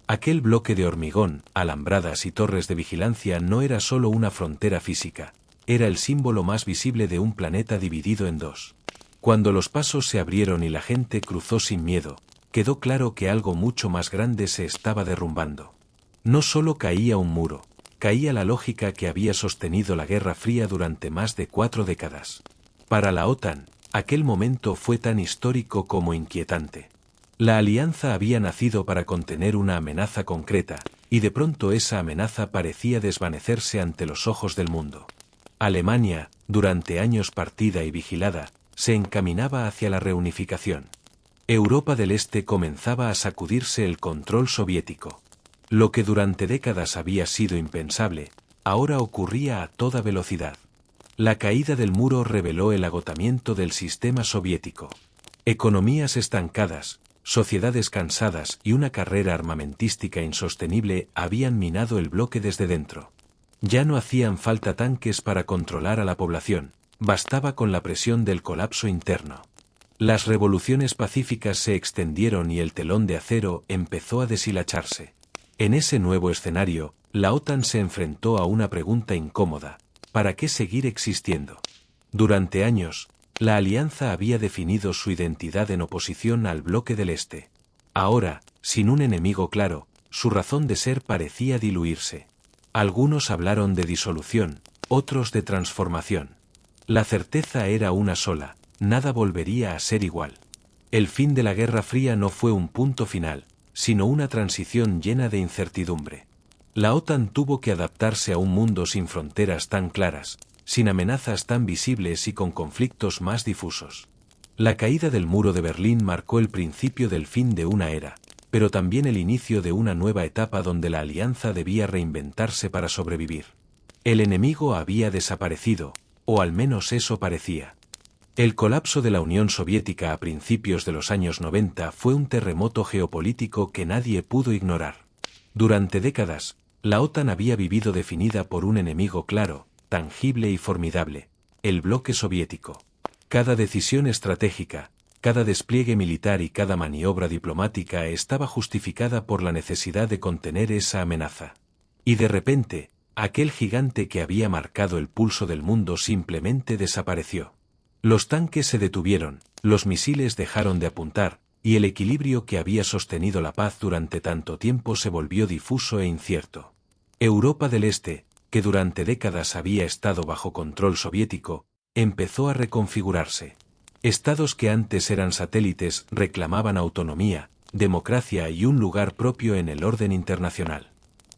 Aquel bloque de hormigón, alambradas y torres de vigilancia no era solo una frontera física, era el símbolo más visible de un planeta dividido en dos. Cuando los pasos se abrieron y la gente cruzó sin miedo, quedó claro que algo mucho más grande se estaba derrumbando. No solo caía un muro, caía la lógica que había sostenido la Guerra Fría durante más de 4 décadas. Para la OTAN, aquel momento fue tan histórico como inquietante. La alianza había nacido para contener una amenaza concreta, y de pronto esa amenaza parecía desvanecerse ante los ojos del mundo. Alemania, durante años partida y vigilada, se encaminaba hacia la reunificación. Europa del Este comenzaba a sacudirse el control soviético. Lo que durante décadas había sido impensable, ahora ocurría a toda velocidad. La caída del muro reveló el agotamiento del sistema soviético. Economías estancadas, sociedades cansadas y una carrera armamentística insostenible habían minado el bloque desde dentro. Ya no hacían falta tanques para controlar a la población, bastaba con la presión del colapso interno. Las revoluciones pacíficas se extendieron y el telón de acero empezó a deshilacharse. En ese nuevo escenario, la OTAN se enfrentó a una pregunta incómoda: ¿para qué seguir existiendo? Durante años, la alianza había definido su identidad en oposición al bloque del Este. Ahora, sin un enemigo claro, su razón de ser parecía diluirse. Algunos hablaron de disolución, otros de transformación. La certeza era una sola: nada volvería a ser igual. El fin de la Guerra Fría no fue un punto final, sino una transición llena de incertidumbre. La OTAN tuvo que adaptarse a un mundo sin fronteras tan claras, sin amenazas tan visibles y con conflictos más difusos. La caída del muro de Berlín marcó el principio del fin de una era, pero también el inicio de una nueva etapa donde la alianza debía reinventarse para sobrevivir. El enemigo había desaparecido, o al menos eso parecía. El colapso de la Unión Soviética a principios de los años 90 fue un terremoto geopolítico que nadie pudo ignorar. Durante décadas, la OTAN había vivido definida por un enemigo claro, tangible y formidable: el bloque soviético. Cada decisión estratégica, cada despliegue militar y cada maniobra diplomática estaba justificada por la necesidad de contener esa amenaza. Y de repente, aquel gigante que había marcado el pulso del mundo simplemente desapareció. Los tanques se detuvieron, los misiles dejaron de apuntar, y el equilibrio que había sostenido la paz durante tanto tiempo se volvió difuso e incierto. Europa del Este, que durante décadas había estado bajo control soviético, empezó a reconfigurarse. Estados que antes eran satélites reclamaban autonomía, democracia y un lugar propio en el orden internacional.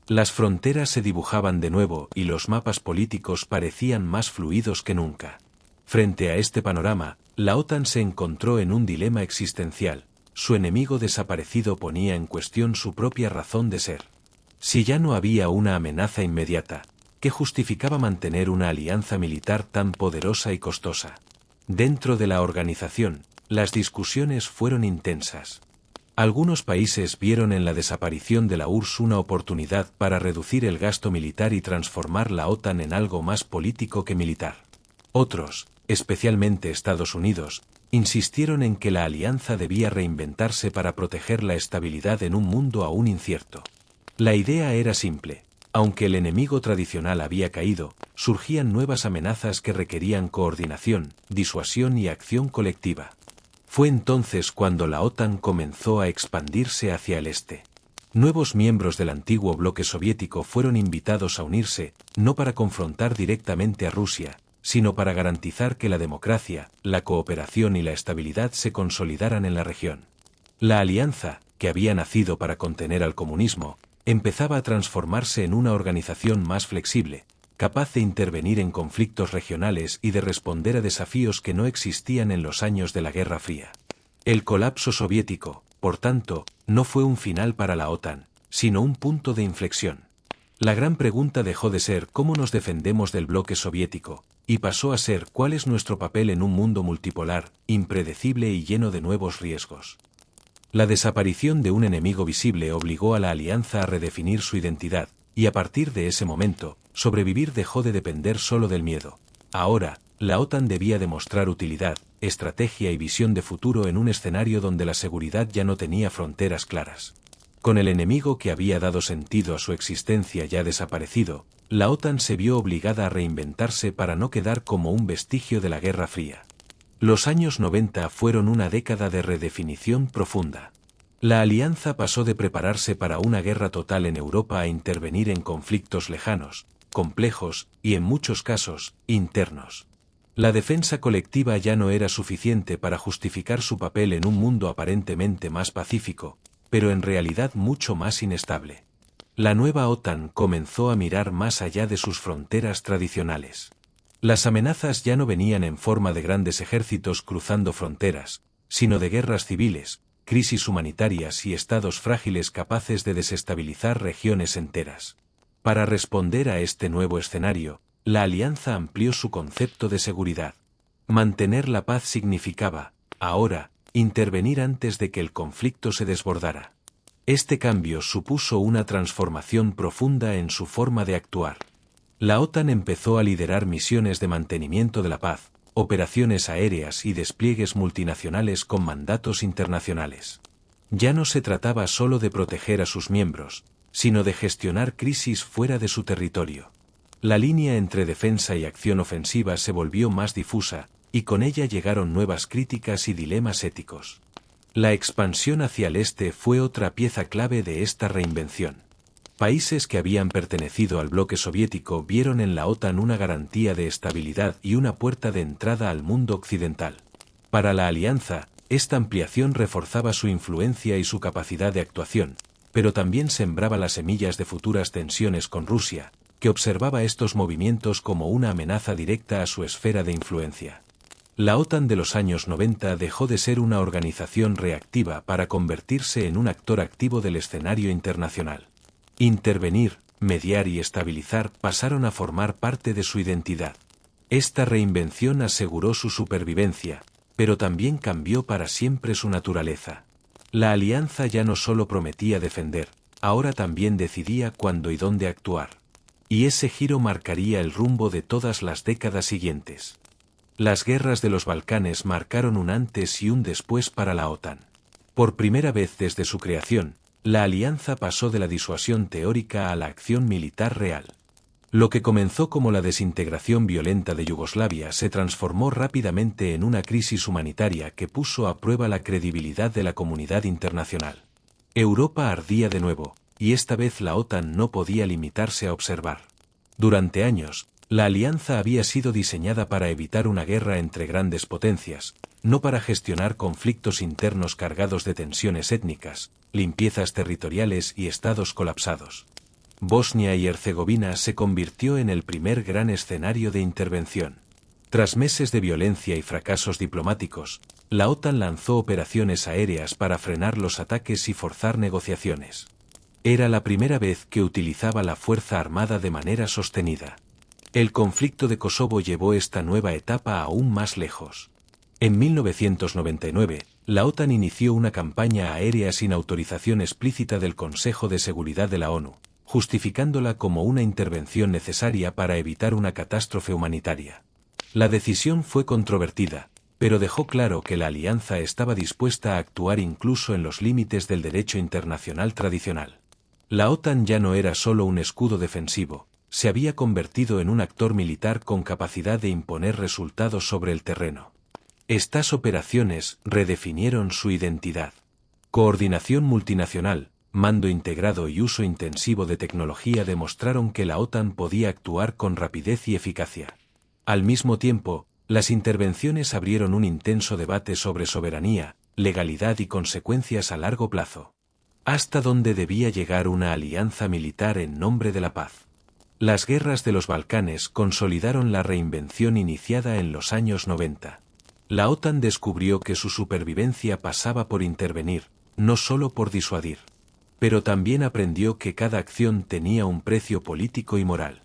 Las fronteras se dibujaban de nuevo y los mapas políticos parecían más fluidos que nunca. Frente a este panorama, la OTAN se encontró en un dilema existencial: su enemigo desaparecido ponía en cuestión su propia razón de ser. Si ya no había una amenaza inmediata, ¿qué justificaba mantener una alianza militar tan poderosa y costosa? Dentro de la organización, las discusiones fueron intensas. Algunos países vieron en la desaparición de la URSS una oportunidad para reducir el gasto militar y transformar la OTAN en algo más político que militar. Otros, especialmente Estados Unidos, insistieron en que la alianza debía reinventarse para proteger la estabilidad en un mundo aún incierto. La idea era simple: aunque el enemigo tradicional había caído, surgían nuevas amenazas que requerían coordinación, disuasión y acción colectiva. Fue entonces cuando la OTAN comenzó a expandirse hacia el este. Nuevos miembros del antiguo bloque soviético fueron invitados a unirse, no para confrontar directamente a Rusia, sino para garantizar que la democracia, la cooperación y la estabilidad se consolidaran en la región. La alianza, que había nacido para contener al comunismo, empezaba a transformarse en una organización más flexible, capaz de intervenir en conflictos regionales y de responder a desafíos que no existían en los años de la Guerra Fría. El colapso soviético, por tanto, no fue un final para la OTAN, sino un punto de inflexión. La gran pregunta dejó de ser cómo nos defendemos del bloque soviético, y pasó a ser cuál es nuestro papel en un mundo multipolar, impredecible y lleno de nuevos riesgos. La desaparición de un enemigo visible obligó a la alianza a redefinir su identidad, y a partir de ese momento, sobrevivir dejó de depender solo del miedo. Ahora, la OTAN debía demostrar utilidad, estrategia y visión de futuro en un escenario donde la seguridad ya no tenía fronteras claras. Con el enemigo que había dado sentido a su existencia ya desaparecido, la OTAN se vio obligada a reinventarse para no quedar como un vestigio de la Guerra Fría. Los años 90 fueron una década de redefinición profunda. La alianza pasó de prepararse para una guerra total en Europa a intervenir en conflictos lejanos, complejos y, en muchos casos, internos. La defensa colectiva ya no era suficiente para justificar su papel en un mundo aparentemente más pacífico, pero en realidad mucho más inestable. La nueva OTAN comenzó a mirar más allá de sus fronteras tradicionales. Las amenazas ya no venían en forma de grandes ejércitos cruzando fronteras, sino de guerras civiles, crisis humanitarias y estados frágiles capaces de desestabilizar regiones enteras. Para responder a este nuevo escenario, la alianza amplió su concepto de seguridad. Mantener la paz significaba, ahora, intervenir antes de que el conflicto se desbordara. Este cambio supuso una transformación profunda en su forma de actuar. La OTAN empezó a liderar misiones de mantenimiento de la paz, operaciones aéreas y despliegues multinacionales con mandatos internacionales. Ya no se trataba solo de proteger a sus miembros, sino de gestionar crisis fuera de su territorio. La línea entre defensa y acción ofensiva se volvió más difusa, y con ella llegaron nuevas críticas y dilemas éticos. La expansión hacia el este fue otra pieza clave de esta reinvención. Países que habían pertenecido al bloque soviético vieron en la OTAN una garantía de estabilidad y una puerta de entrada al mundo occidental. Para la alianza, esta ampliación reforzaba su influencia y su capacidad de actuación, pero también sembraba las semillas de futuras tensiones con Rusia, que observaba estos movimientos como una amenaza directa a su esfera de influencia. La OTAN de los años 90 dejó de ser una organización reactiva para convertirse en un actor activo del escenario internacional. Intervenir, mediar y estabilizar pasaron a formar parte de su identidad. Esta reinvención aseguró su supervivencia, pero también cambió para siempre su naturaleza. La alianza ya no solo prometía defender, ahora también decidía cuándo y dónde actuar. Y ese giro marcaría el rumbo de todas las décadas siguientes. Las guerras de los Balcanes marcaron un antes y un después para la OTAN. Por primera vez desde su creación, la alianza pasó de la disuasión teórica a la acción militar real. Lo que comenzó como la desintegración violenta de Yugoslavia se transformó rápidamente en una crisis humanitaria que puso a prueba la credibilidad de la comunidad internacional. Europa ardía de nuevo, y esta vez la OTAN no podía limitarse a observar. Durante años, la alianza había sido diseñada para evitar una guerra entre grandes potencias, no para gestionar conflictos internos cargados de tensiones étnicas, limpiezas territoriales y estados colapsados. Bosnia y Herzegovina se convirtió en el primer gran escenario de intervención. Tras meses de violencia y fracasos diplomáticos, la OTAN lanzó operaciones aéreas para frenar los ataques y forzar negociaciones. Era la primera vez que utilizaba la fuerza armada de manera sostenida. El conflicto de Kosovo llevó esta nueva etapa aún más lejos. En 1999, la OTAN inició una campaña aérea sin autorización explícita del Consejo de Seguridad de la ONU, justificándola como una intervención necesaria para evitar una catástrofe humanitaria. La decisión fue controvertida, pero dejó claro que la alianza estaba dispuesta a actuar incluso en los límites del derecho internacional tradicional. La OTAN ya no era solo un escudo defensivo, se había convertido en un actor militar con capacidad de imponer resultados sobre el terreno. Estas operaciones redefinieron su identidad. Coordinación multinacional, mando integrado y uso intensivo de tecnología demostraron que la OTAN podía actuar con rapidez y eficacia. Al mismo tiempo, las intervenciones abrieron un intenso debate sobre soberanía, legalidad y consecuencias a largo plazo. ¿Hasta dónde debía llegar una alianza militar en nombre de la paz? Las guerras de los Balcanes consolidaron la reinvención iniciada en los años 90. La OTAN descubrió que su supervivencia pasaba por intervenir, no solo por disuadir. pero también aprendió que cada acción tenía un precio político y moral.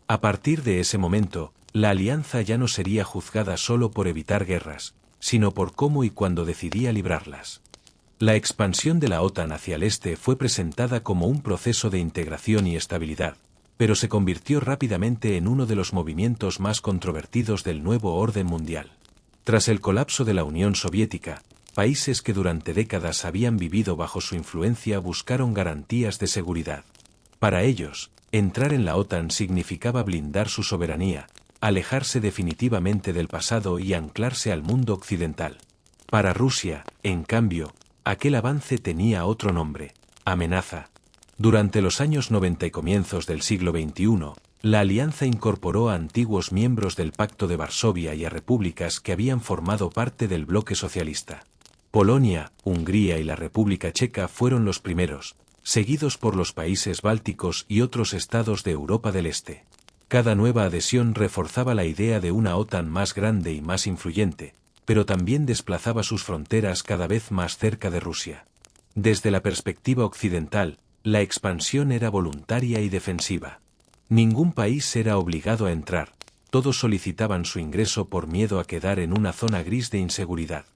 A partir de ese momento, la alianza ya no sería juzgada solo por evitar guerras, sino por cómo y cuándo decidía librarlas. La expansión de la OTAN hacia el este fue presentada como un proceso de integración y estabilidad, pero se convirtió rápidamente en uno de los movimientos más controvertidos del nuevo orden mundial. Tras el colapso de la Unión Soviética, países que durante décadas habían vivido bajo su influencia buscaron garantías de seguridad. Para ellos, entrar en la OTAN significaba blindar su soberanía, alejarse definitivamente del pasado y anclarse al mundo occidental. Para Rusia, en cambio, aquel avance tenía otro nombre: amenaza. Durante los años 90 y comienzos del siglo XXI, la alianza incorporó a antiguos miembros del Pacto de Varsovia y a repúblicas que habían formado parte del bloque socialista. Polonia, Hungría y la República Checa fueron los primeros, seguidos por los países bálticos y otros estados de Europa del Este. Cada nueva adhesión reforzaba la idea de una OTAN más grande y más influyente, pero también desplazaba sus fronteras cada vez más cerca de Rusia. Desde la perspectiva occidental, la expansión era voluntaria y defensiva. Ningún país era obligado a entrar, todos solicitaban su ingreso por miedo a quedar en una zona gris de inseguridad.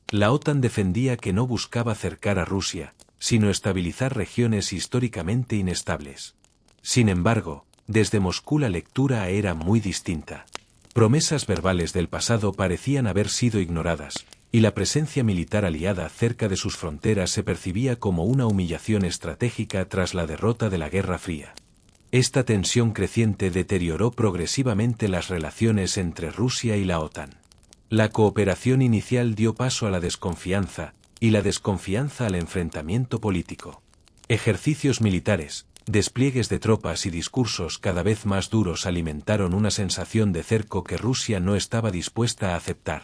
La OTAN defendía que no buscaba cercar a Rusia, sino estabilizar regiones históricamente inestables. Sin embargo, desde Moscú la lectura era muy distinta. Promesas verbales del pasado parecían haber sido ignoradas, y la presencia militar aliada cerca de sus fronteras se percibía como una humillación estratégica tras la derrota de la Guerra Fría. Esta tensión creciente deterioró progresivamente las relaciones entre Rusia y la OTAN. La cooperación inicial dio paso a la desconfianza, y la desconfianza al enfrentamiento político. Ejercicios militares, despliegues de tropas y discursos cada vez más duros alimentaron una sensación de cerco que Rusia no estaba dispuesta a aceptar.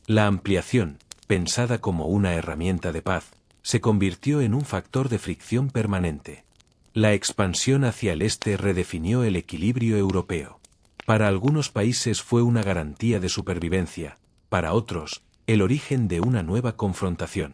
La ampliación, pensada como una herramienta de paz, se convirtió en un factor de fricción permanente. La expansión hacia el este redefinió el equilibrio europeo. Para algunos países fue una garantía de supervivencia, para otros, el origen de una nueva confrontación.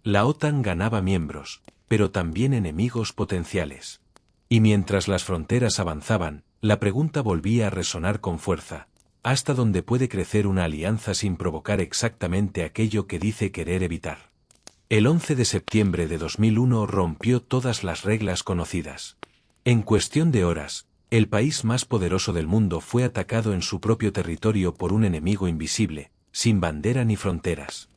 La OTAN ganaba miembros, pero también enemigos potenciales. Y mientras las fronteras avanzaban, la pregunta volvía a resonar con fuerza: ¿hasta dónde puede crecer una alianza sin provocar exactamente aquello que dice querer evitar? El 11 de septiembre de 2001 rompió todas las reglas conocidas. En cuestión de horas, el país más poderoso del mundo fue atacado en su propio territorio por un enemigo invisible, sin bandera ni fronteras.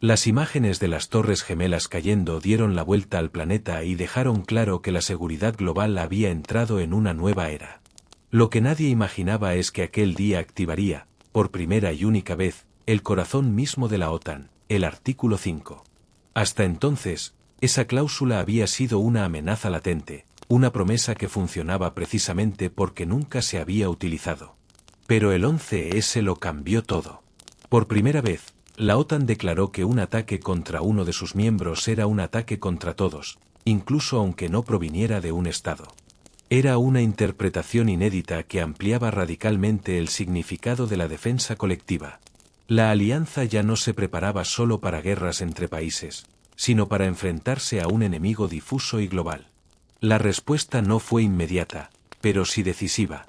Las imágenes de las Torres Gemelas cayendo dieron la vuelta al planeta y dejaron claro que la seguridad global había entrado en una nueva era. Lo que nadie imaginaba es que aquel día activaría, por primera y única vez, el corazón mismo de la OTAN, el artículo 5. Hasta entonces, esa cláusula había sido una amenaza latente, una promesa que funcionaba precisamente porque nunca se había utilizado. Pero el 11S lo cambió todo. Por primera vez, la OTAN declaró que un ataque contra uno de sus miembros era un ataque contra todos, incluso aunque no proviniera de un Estado. Era una interpretación inédita que ampliaba radicalmente el significado de la defensa colectiva. La alianza ya no se preparaba solo para guerras entre países, sino para enfrentarse a un enemigo difuso y global. La respuesta no fue inmediata, pero sí decisiva.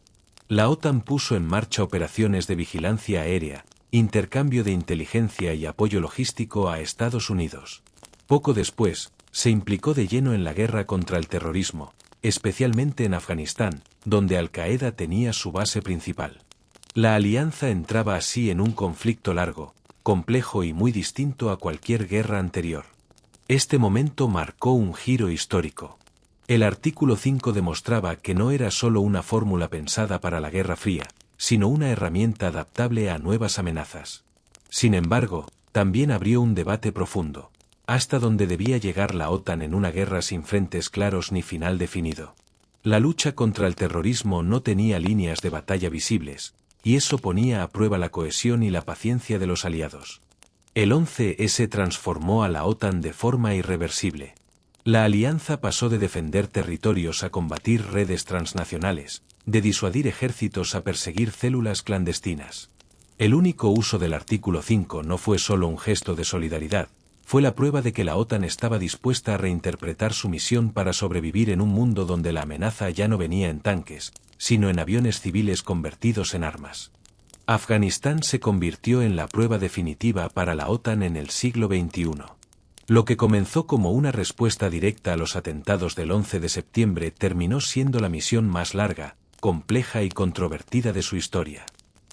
La OTAN puso en marcha operaciones de vigilancia aérea, intercambio de inteligencia y apoyo logístico a Estados Unidos. Poco después, se implicó de lleno en la guerra contra el terrorismo, especialmente en Afganistán, donde Al-Qaeda tenía su base principal. La alianza entraba así en un conflicto largo, complejo y muy distinto a cualquier guerra anterior. Este momento marcó un giro histórico. El artículo 5 demostraba que no era solo una fórmula pensada para la Guerra Fría, sino una herramienta adaptable a nuevas amenazas. Sin embargo, también abrió un debate profundo: ¿hasta dónde debía llegar la OTAN en una guerra sin frentes claros ni final definido? La lucha contra el terrorismo no tenía líneas de batalla visibles, y eso ponía a prueba la cohesión y la paciencia de los aliados. El 11S transformó a la OTAN de forma irreversible. La alianza pasó de defender territorios a combatir redes transnacionales, de disuadir ejércitos a perseguir células clandestinas. El único uso del artículo 5 no fue solo un gesto de solidaridad, fue la prueba de que la OTAN estaba dispuesta a reinterpretar su misión para sobrevivir en un mundo donde la amenaza ya no venía en tanques, sino en aviones civiles convertidos en armas. Afganistán se convirtió en la prueba definitiva para la OTAN en el siglo XXI. Lo que comenzó como una respuesta directa a los atentados del 11 de septiembre terminó siendo la misión más larga, compleja y controvertida de su historia.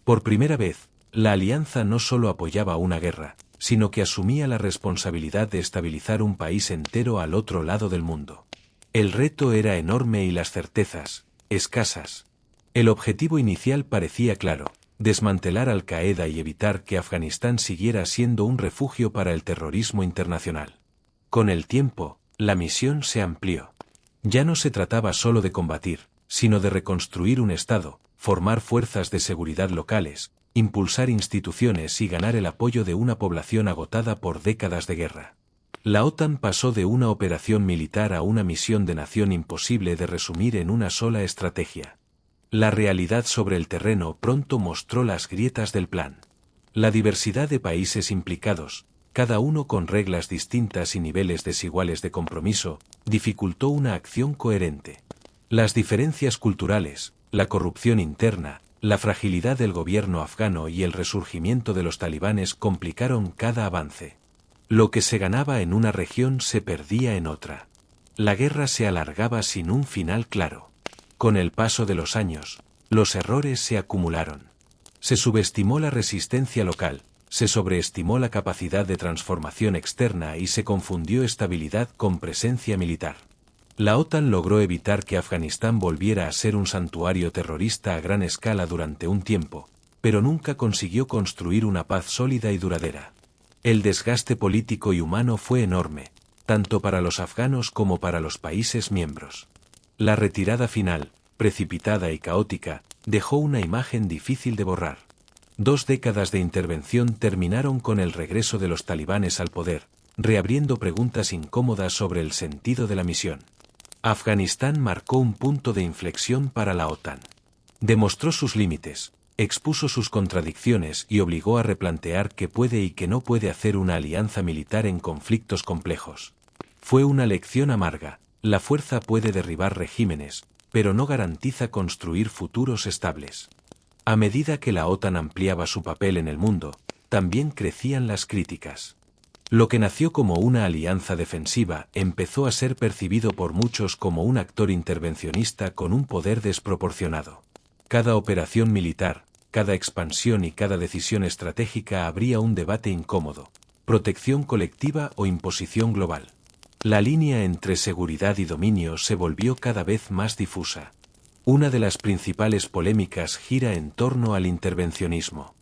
Por primera vez, la alianza no solo apoyaba una guerra, sino que asumía la responsabilidad de estabilizar un país entero al otro lado del mundo. El reto era enorme y las certezas, escasas. El objetivo inicial parecía claro: desmantelar Al-Qaeda y evitar que Afganistán siguiera siendo un refugio para el terrorismo internacional. Con el tiempo, la misión se amplió. Ya no se trataba solo de combatir, sino de reconstruir un Estado, formar fuerzas de seguridad locales, impulsar instituciones y ganar el apoyo de una población agotada por décadas de guerra. La OTAN pasó de una operación militar a una misión de nación imposible de resumir en una sola estrategia. La realidad sobre el terreno pronto mostró las grietas del plan. La diversidad de países implicados, cada uno con reglas distintas y niveles desiguales de compromiso, dificultó una acción coherente. Las diferencias culturales, la corrupción interna, la fragilidad del gobierno afgano y el resurgimiento de los talibanes complicaron cada avance. Lo que se ganaba en una región se perdía en otra. La guerra se alargaba sin un final claro. Con el paso de los años, los errores se acumularon. Se subestimó la resistencia local, se sobreestimó la capacidad de transformación externa y se confundió estabilidad con presencia militar. La OTAN logró evitar que Afganistán volviera a ser un santuario terrorista a gran escala durante un tiempo, pero nunca consiguió construir una paz sólida y duradera. El desgaste político y humano fue enorme, tanto para los afganos como para los países miembros. La retirada final, precipitada y caótica, dejó una imagen difícil de borrar. 2 décadas de intervención terminaron con el regreso de los talibanes al poder, reabriendo preguntas incómodas sobre el sentido de la misión. Afganistán marcó un punto de inflexión para la OTAN. Demostró sus límites, expuso sus contradicciones y obligó a replantear qué puede y qué no puede hacer una alianza militar en conflictos complejos. Fue una lección amarga: la fuerza puede derribar regímenes, pero no garantiza construir futuros estables. A medida que la OTAN ampliaba su papel en el mundo, también crecían las críticas. Lo que nació como una alianza defensiva empezó a ser percibido por muchos como un actor intervencionista con un poder desproporcionado. Cada operación militar, cada expansión y cada decisión estratégica abría un debate incómodo: protección colectiva o imposición global. La línea entre seguridad y dominio se volvió cada vez más difusa. Una de las principales polémicas gira en torno al intervencionismo.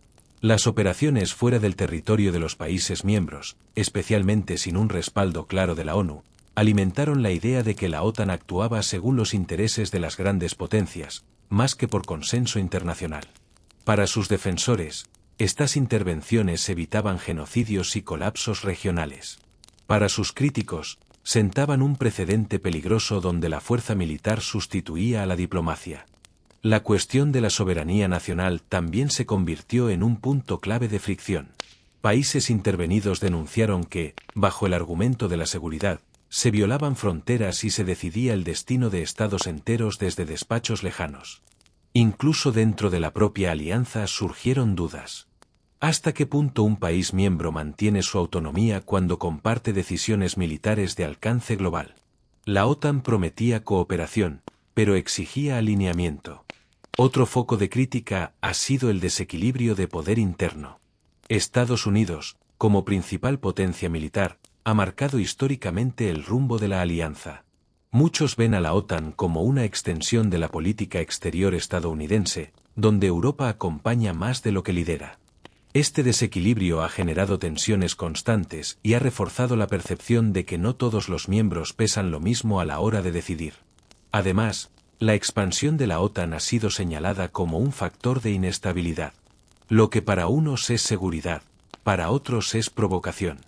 Las operaciones fuera del territorio de los países miembros, especialmente sin un respaldo claro de la ONU, alimentaron la idea de que la OTAN actuaba según los intereses de las grandes potencias, más que por consenso internacional. Para sus defensores, estas intervenciones evitaban genocidios y colapsos regionales. Para sus críticos, sentaban un precedente peligroso donde la fuerza militar sustituía a la diplomacia. La cuestión de la soberanía nacional también se convirtió en un punto clave de fricción. Países intervenidos denunciaron que, bajo el argumento de la seguridad, se violaban fronteras y se decidía el destino de estados enteros desde despachos lejanos. Incluso dentro de la propia alianza surgieron dudas. ¿Hasta qué punto un país miembro mantiene su autonomía cuando comparte decisiones militares de alcance global? La OTAN prometía cooperación, pero exigía alineamiento. Otro foco de crítica ha sido el desequilibrio de poder interno. Estados Unidos, como principal potencia militar, ha marcado históricamente el rumbo de la alianza. Muchos ven a la OTAN como una extensión de la política exterior estadounidense, donde Europa acompaña más de lo que lidera. Este desequilibrio ha generado tensiones constantes y ha reforzado la percepción de que no todos los miembros pesan lo mismo a la hora de decidir. Además, la expansión de la OTAN ha sido señalada como un factor de inestabilidad. Lo que para unos es seguridad, para otros es provocación.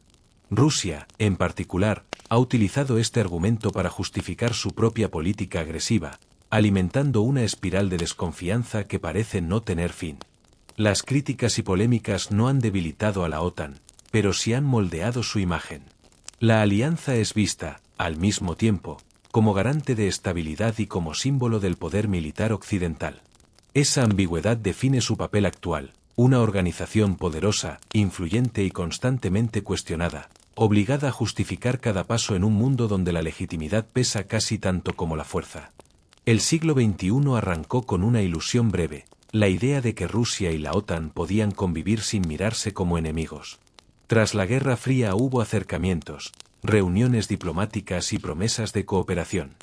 Rusia, en particular, ha utilizado este argumento para justificar su propia política agresiva, alimentando una espiral de desconfianza que parece no tener fin. Las críticas y polémicas no han debilitado a la OTAN, pero sí han moldeado su imagen. La alianza es vista, al mismo tiempo, como garante de estabilidad y como símbolo del poder militar occidental. Esa ambigüedad define su papel actual, una organización poderosa, influyente y constantemente cuestionada, obligada a justificar cada paso en un mundo donde la legitimidad pesa casi tanto como la fuerza. El siglo XXI arrancó con una ilusión breve, la idea de que Rusia y la OTAN podían convivir sin mirarse como enemigos. Tras la Guerra Fría hubo acercamientos, reuniones diplomáticas y promesas de cooperación.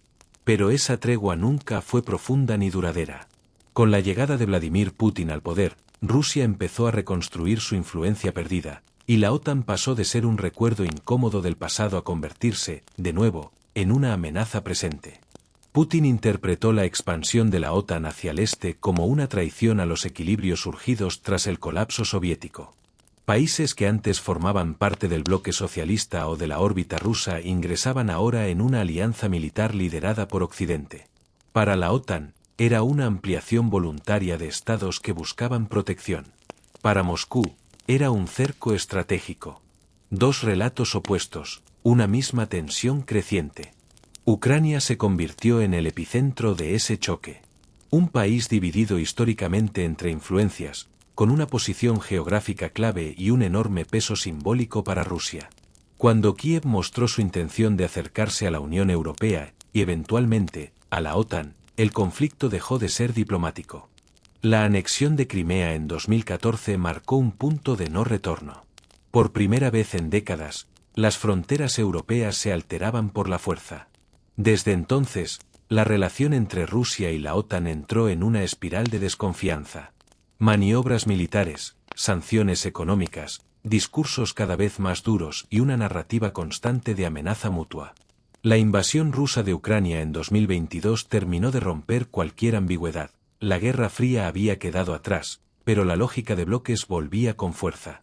Pero esa tregua nunca fue profunda ni duradera. Con la llegada de Vladimir Putin al poder, Rusia empezó a reconstruir su influencia perdida, y la OTAN pasó de ser un recuerdo incómodo del pasado a convertirse, de nuevo, en una amenaza presente. Putin interpretó la expansión de la OTAN hacia el este como una traición a los equilibrios surgidos tras el colapso soviético. Países que antes formaban parte del bloque socialista o de la órbita rusa ingresaban ahora en una alianza militar liderada por Occidente. Para la OTAN, era una ampliación voluntaria de estados que buscaban protección. Para Moscú, era un cerco estratégico. Dos relatos opuestos, una misma tensión creciente. Ucrania se convirtió en el epicentro de ese choque. Un país dividido históricamente entre influencias, con una posición geográfica clave y un enorme peso simbólico para Rusia. Cuando Kiev mostró su intención de acercarse a la Unión Europea, y eventualmente, a la OTAN, el conflicto dejó de ser diplomático. La anexión de Crimea en 2014 marcó un punto de no retorno. Por primera vez en décadas, las fronteras europeas se alteraban por la fuerza. Desde entonces, la relación entre Rusia y la OTAN entró en una espiral de desconfianza. Maniobras militares, sanciones económicas, discursos cada vez más duros y una narrativa constante de amenaza mutua. La invasión rusa de Ucrania en 2022 terminó de romper cualquier ambigüedad. La Guerra Fría había quedado atrás, pero la lógica de bloques volvía con fuerza.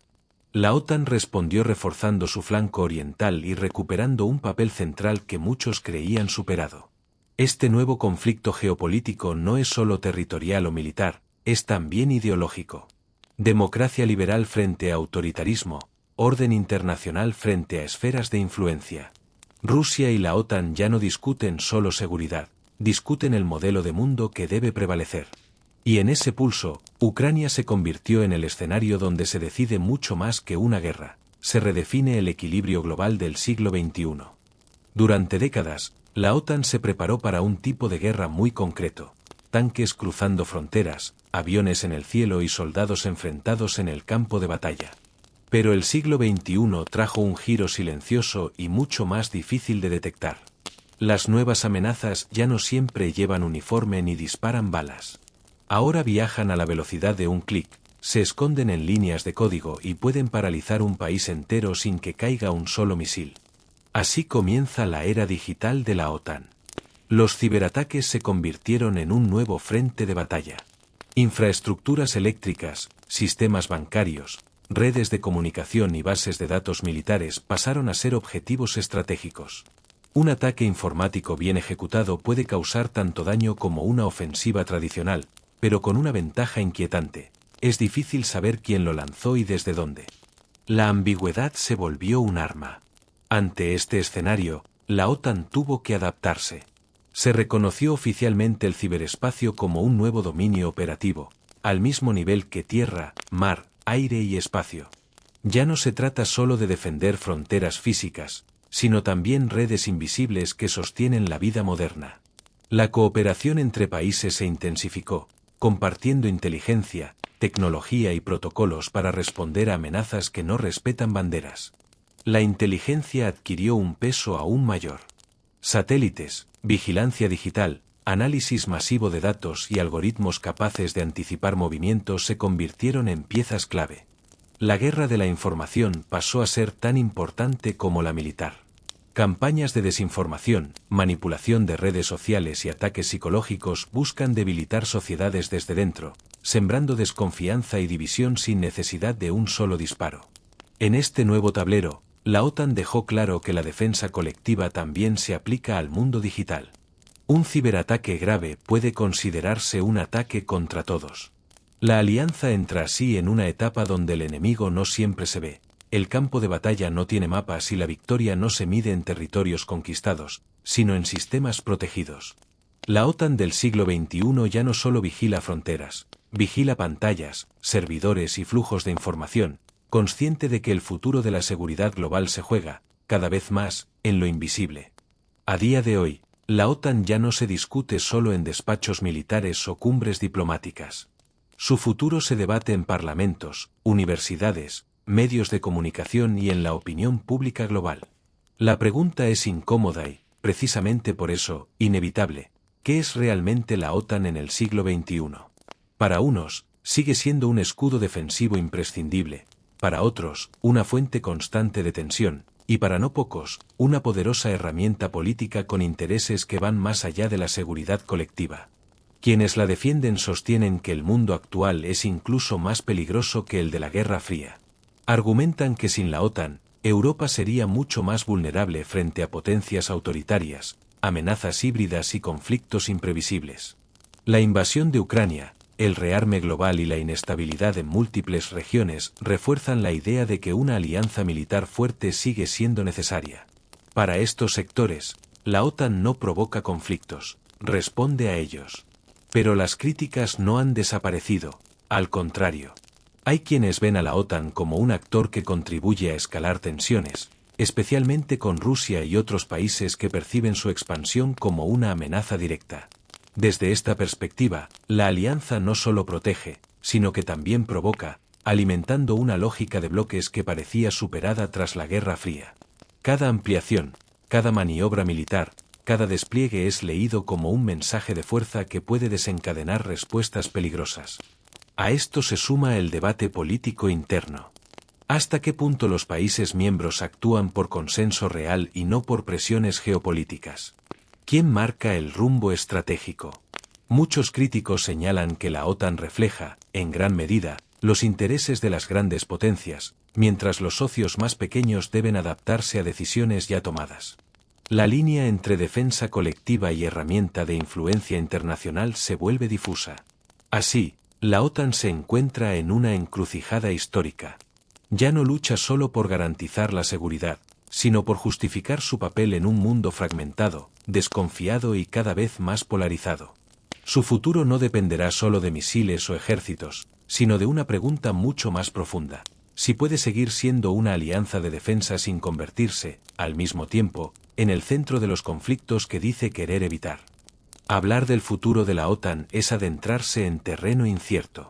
La OTAN respondió reforzando su flanco oriental y recuperando un papel central que muchos creían superado. Este nuevo conflicto geopolítico no es solo territorial o militar, es también ideológico. Democracia liberal frente a autoritarismo, orden internacional frente a esferas de influencia. Rusia y la OTAN ya no discuten solo seguridad, discuten el modelo de mundo que debe prevalecer. Y en ese pulso, Ucrania se convirtió en el escenario donde se decide mucho más que una guerra, se redefine el equilibrio global del siglo XXI. Durante décadas, la OTAN se preparó para un tipo de guerra muy concreto: tanques cruzando fronteras, aviones en el cielo y soldados enfrentados en el campo de batalla. Pero el siglo XXI trajo un giro silencioso y mucho más difícil de detectar. Las nuevas amenazas ya no siempre llevan uniforme ni disparan balas. Ahora viajan a la velocidad de un clic, se esconden en líneas de código y pueden paralizar un país entero sin que caiga un solo misil. Así comienza la era digital de la OTAN. Los ciberataques se convirtieron en un nuevo frente de batalla. Infraestructuras eléctricas, sistemas bancarios, redes de comunicación y bases de datos militares pasaron a ser objetivos estratégicos. Un ataque informático bien ejecutado puede causar tanto daño como una ofensiva tradicional, pero con una ventaja inquietante: es difícil saber quién lo lanzó y desde dónde. La ambigüedad se volvió un arma. Ante este escenario, la OTAN tuvo que adaptarse. Se reconoció oficialmente el ciberespacio como un nuevo dominio operativo, al mismo nivel que tierra, mar, aire y espacio. Ya no se trata solo de defender fronteras físicas, sino también redes invisibles que sostienen la vida moderna. La cooperación entre países se intensificó, compartiendo inteligencia, tecnología y protocolos para responder a amenazas que no respetan banderas. La inteligencia adquirió un peso aún mayor. Satélites, vigilancia digital, análisis masivo de datos y algoritmos capaces de anticipar movimientos se convirtieron en piezas clave. La guerra de la información pasó a ser tan importante como la militar. Campañas de desinformación, manipulación de redes sociales y ataques psicológicos buscan debilitar sociedades desde dentro, sembrando desconfianza y división sin necesidad de un solo disparo. En este nuevo tablero, la OTAN dejó claro que la defensa colectiva también se aplica al mundo digital. Un ciberataque grave puede considerarse un ataque contra todos. La alianza entra así en una etapa donde el enemigo no siempre se ve, el campo de batalla no tiene mapas y la victoria no se mide en territorios conquistados, sino en sistemas protegidos. La OTAN del siglo XXI ya no solo vigila fronteras, vigila pantallas, servidores y flujos de información, consciente de que el futuro de la seguridad global se juega, cada vez más, en lo invisible. A día de hoy, la OTAN ya no se discute solo en despachos militares o cumbres diplomáticas. Su futuro se debate en parlamentos, universidades, medios de comunicación y en la opinión pública global. La pregunta es incómoda y, precisamente por eso, inevitable. ¿Qué es realmente la OTAN en el siglo XXI? Para unos, sigue siendo un escudo defensivo imprescindible, para otros, una fuente constante de tensión, y para no pocos, una poderosa herramienta política con intereses que van más allá de la seguridad colectiva. Quienes la defienden sostienen que el mundo actual es incluso más peligroso que el de la Guerra Fría. Argumentan que sin la OTAN, Europa sería mucho más vulnerable frente a potencias autoritarias, amenazas híbridas y conflictos imprevisibles. La invasión de Ucrania, el rearme global y la inestabilidad en múltiples regiones refuerzan la idea de que una alianza militar fuerte sigue siendo necesaria. Para estos sectores, la OTAN no provoca conflictos, responde a ellos. Pero las críticas no han desaparecido, al contrario. Hay quienes ven a la OTAN como un actor que contribuye a escalar tensiones, especialmente con Rusia y otros países que perciben su expansión como una amenaza directa. Desde esta perspectiva, la alianza no solo protege, sino que también provoca, alimentando una lógica de bloques que parecía superada tras la Guerra Fría. Cada ampliación, cada maniobra militar, cada despliegue es leído como un mensaje de fuerza que puede desencadenar respuestas peligrosas. A esto se suma el debate político interno. ¿Hasta qué punto los países miembros actúan por consenso real y no por presiones geopolíticas? ¿Quién marca el rumbo estratégico? Muchos críticos señalan que la OTAN refleja, en gran medida, los intereses de las grandes potencias, mientras los socios más pequeños deben adaptarse a decisiones ya tomadas. La línea entre defensa colectiva y herramienta de influencia internacional se vuelve difusa. Así, la OTAN se encuentra en una encrucijada histórica. Ya no lucha solo por garantizar la seguridad, sino por justificar su papel en un mundo fragmentado, desconfiado y cada vez más polarizado. Su futuro no dependerá solo de misiles o ejércitos, sino de una pregunta mucho más profunda: si puede seguir siendo una alianza de defensa sin convertirse, al mismo tiempo, en el centro de los conflictos que dice querer evitar. Hablar del futuro de la OTAN es adentrarse en terreno incierto.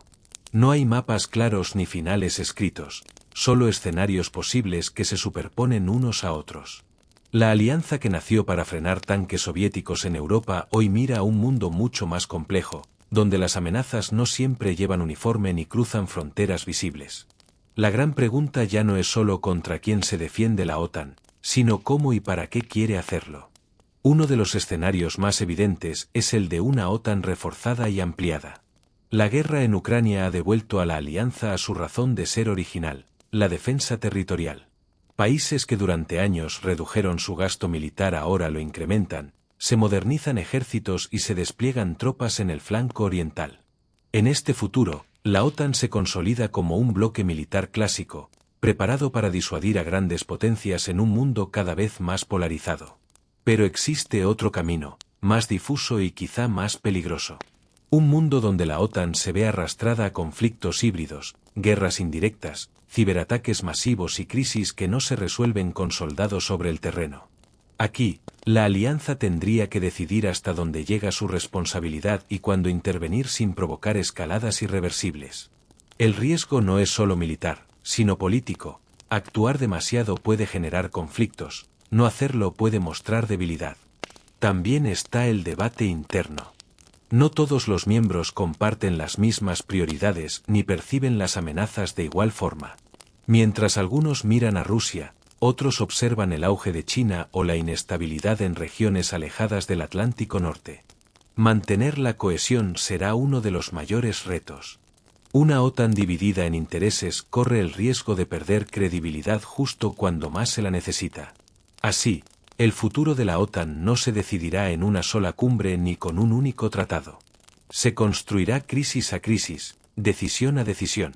No hay mapas claros ni finales escritos, solo escenarios posibles que se superponen unos a otros. La alianza que nació para frenar tanques soviéticos en Europa hoy mira a un mundo mucho más complejo, donde las amenazas no siempre llevan uniforme ni cruzan fronteras visibles. La gran pregunta ya no es solo contra quién se defiende la OTAN, sino cómo y para qué quiere hacerlo. Uno de los escenarios más evidentes es el de una OTAN reforzada y ampliada. La guerra en Ucrania ha devuelto a la alianza a su razón de ser original: la defensa territorial. Países que durante años redujeron su gasto militar ahora lo incrementan, se modernizan ejércitos y se despliegan tropas en el flanco oriental. En este futuro, la OTAN se consolida como un bloque militar clásico, preparado para disuadir a grandes potencias en un mundo cada vez más polarizado. Pero existe otro camino, más difuso y quizá más peligroso. Un mundo donde la OTAN se ve arrastrada a conflictos híbridos, guerras indirectas, ciberataques masivos y crisis que no se resuelven con soldados sobre el terreno. Aquí, la alianza tendría que decidir hasta dónde llega su responsabilidad y cuándo intervenir sin provocar escaladas irreversibles. El riesgo no es solo militar, sino político. Actuar demasiado puede generar conflictos, no hacerlo puede mostrar debilidad. También está el debate interno. No todos los miembros comparten las mismas prioridades ni perciben las amenazas de igual forma. Mientras algunos miran a Rusia, otros observan el auge de China o la inestabilidad en regiones alejadas del Atlántico Norte. Mantener la cohesión será uno de los mayores retos. Una OTAN dividida en intereses corre el riesgo de perder credibilidad justo cuando más se la necesita. Así, el futuro de la OTAN no se decidirá en una sola cumbre ni con un único tratado. Se construirá crisis a crisis, decisión a decisión.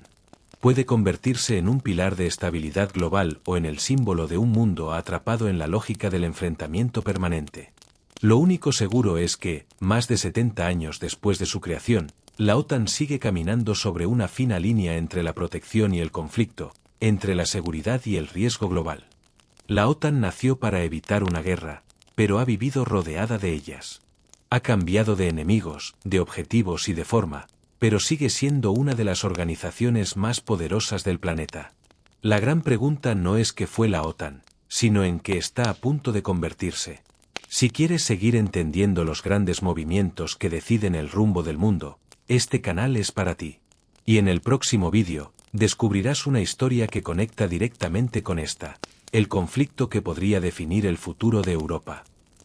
Puede convertirse en un pilar de estabilidad global o en el símbolo de un mundo atrapado en la lógica del enfrentamiento permanente. Lo único seguro es que, más de 70 años después de su creación, la OTAN sigue caminando sobre una fina línea entre la protección y el conflicto, entre la seguridad y el riesgo global. La OTAN nació para evitar una guerra, pero ha vivido rodeada de ellas. Ha cambiado de enemigos, de objetivos y de forma, pero sigue siendo una de las organizaciones más poderosas del planeta. La gran pregunta no es qué fue la OTAN, sino en qué está a punto de convertirse. Si quieres seguir entendiendo los grandes movimientos que deciden el rumbo del mundo, este canal es para ti. Y en el próximo vídeo, descubrirás una historia que conecta directamente con esta, el conflicto que podría definir el futuro de Europa.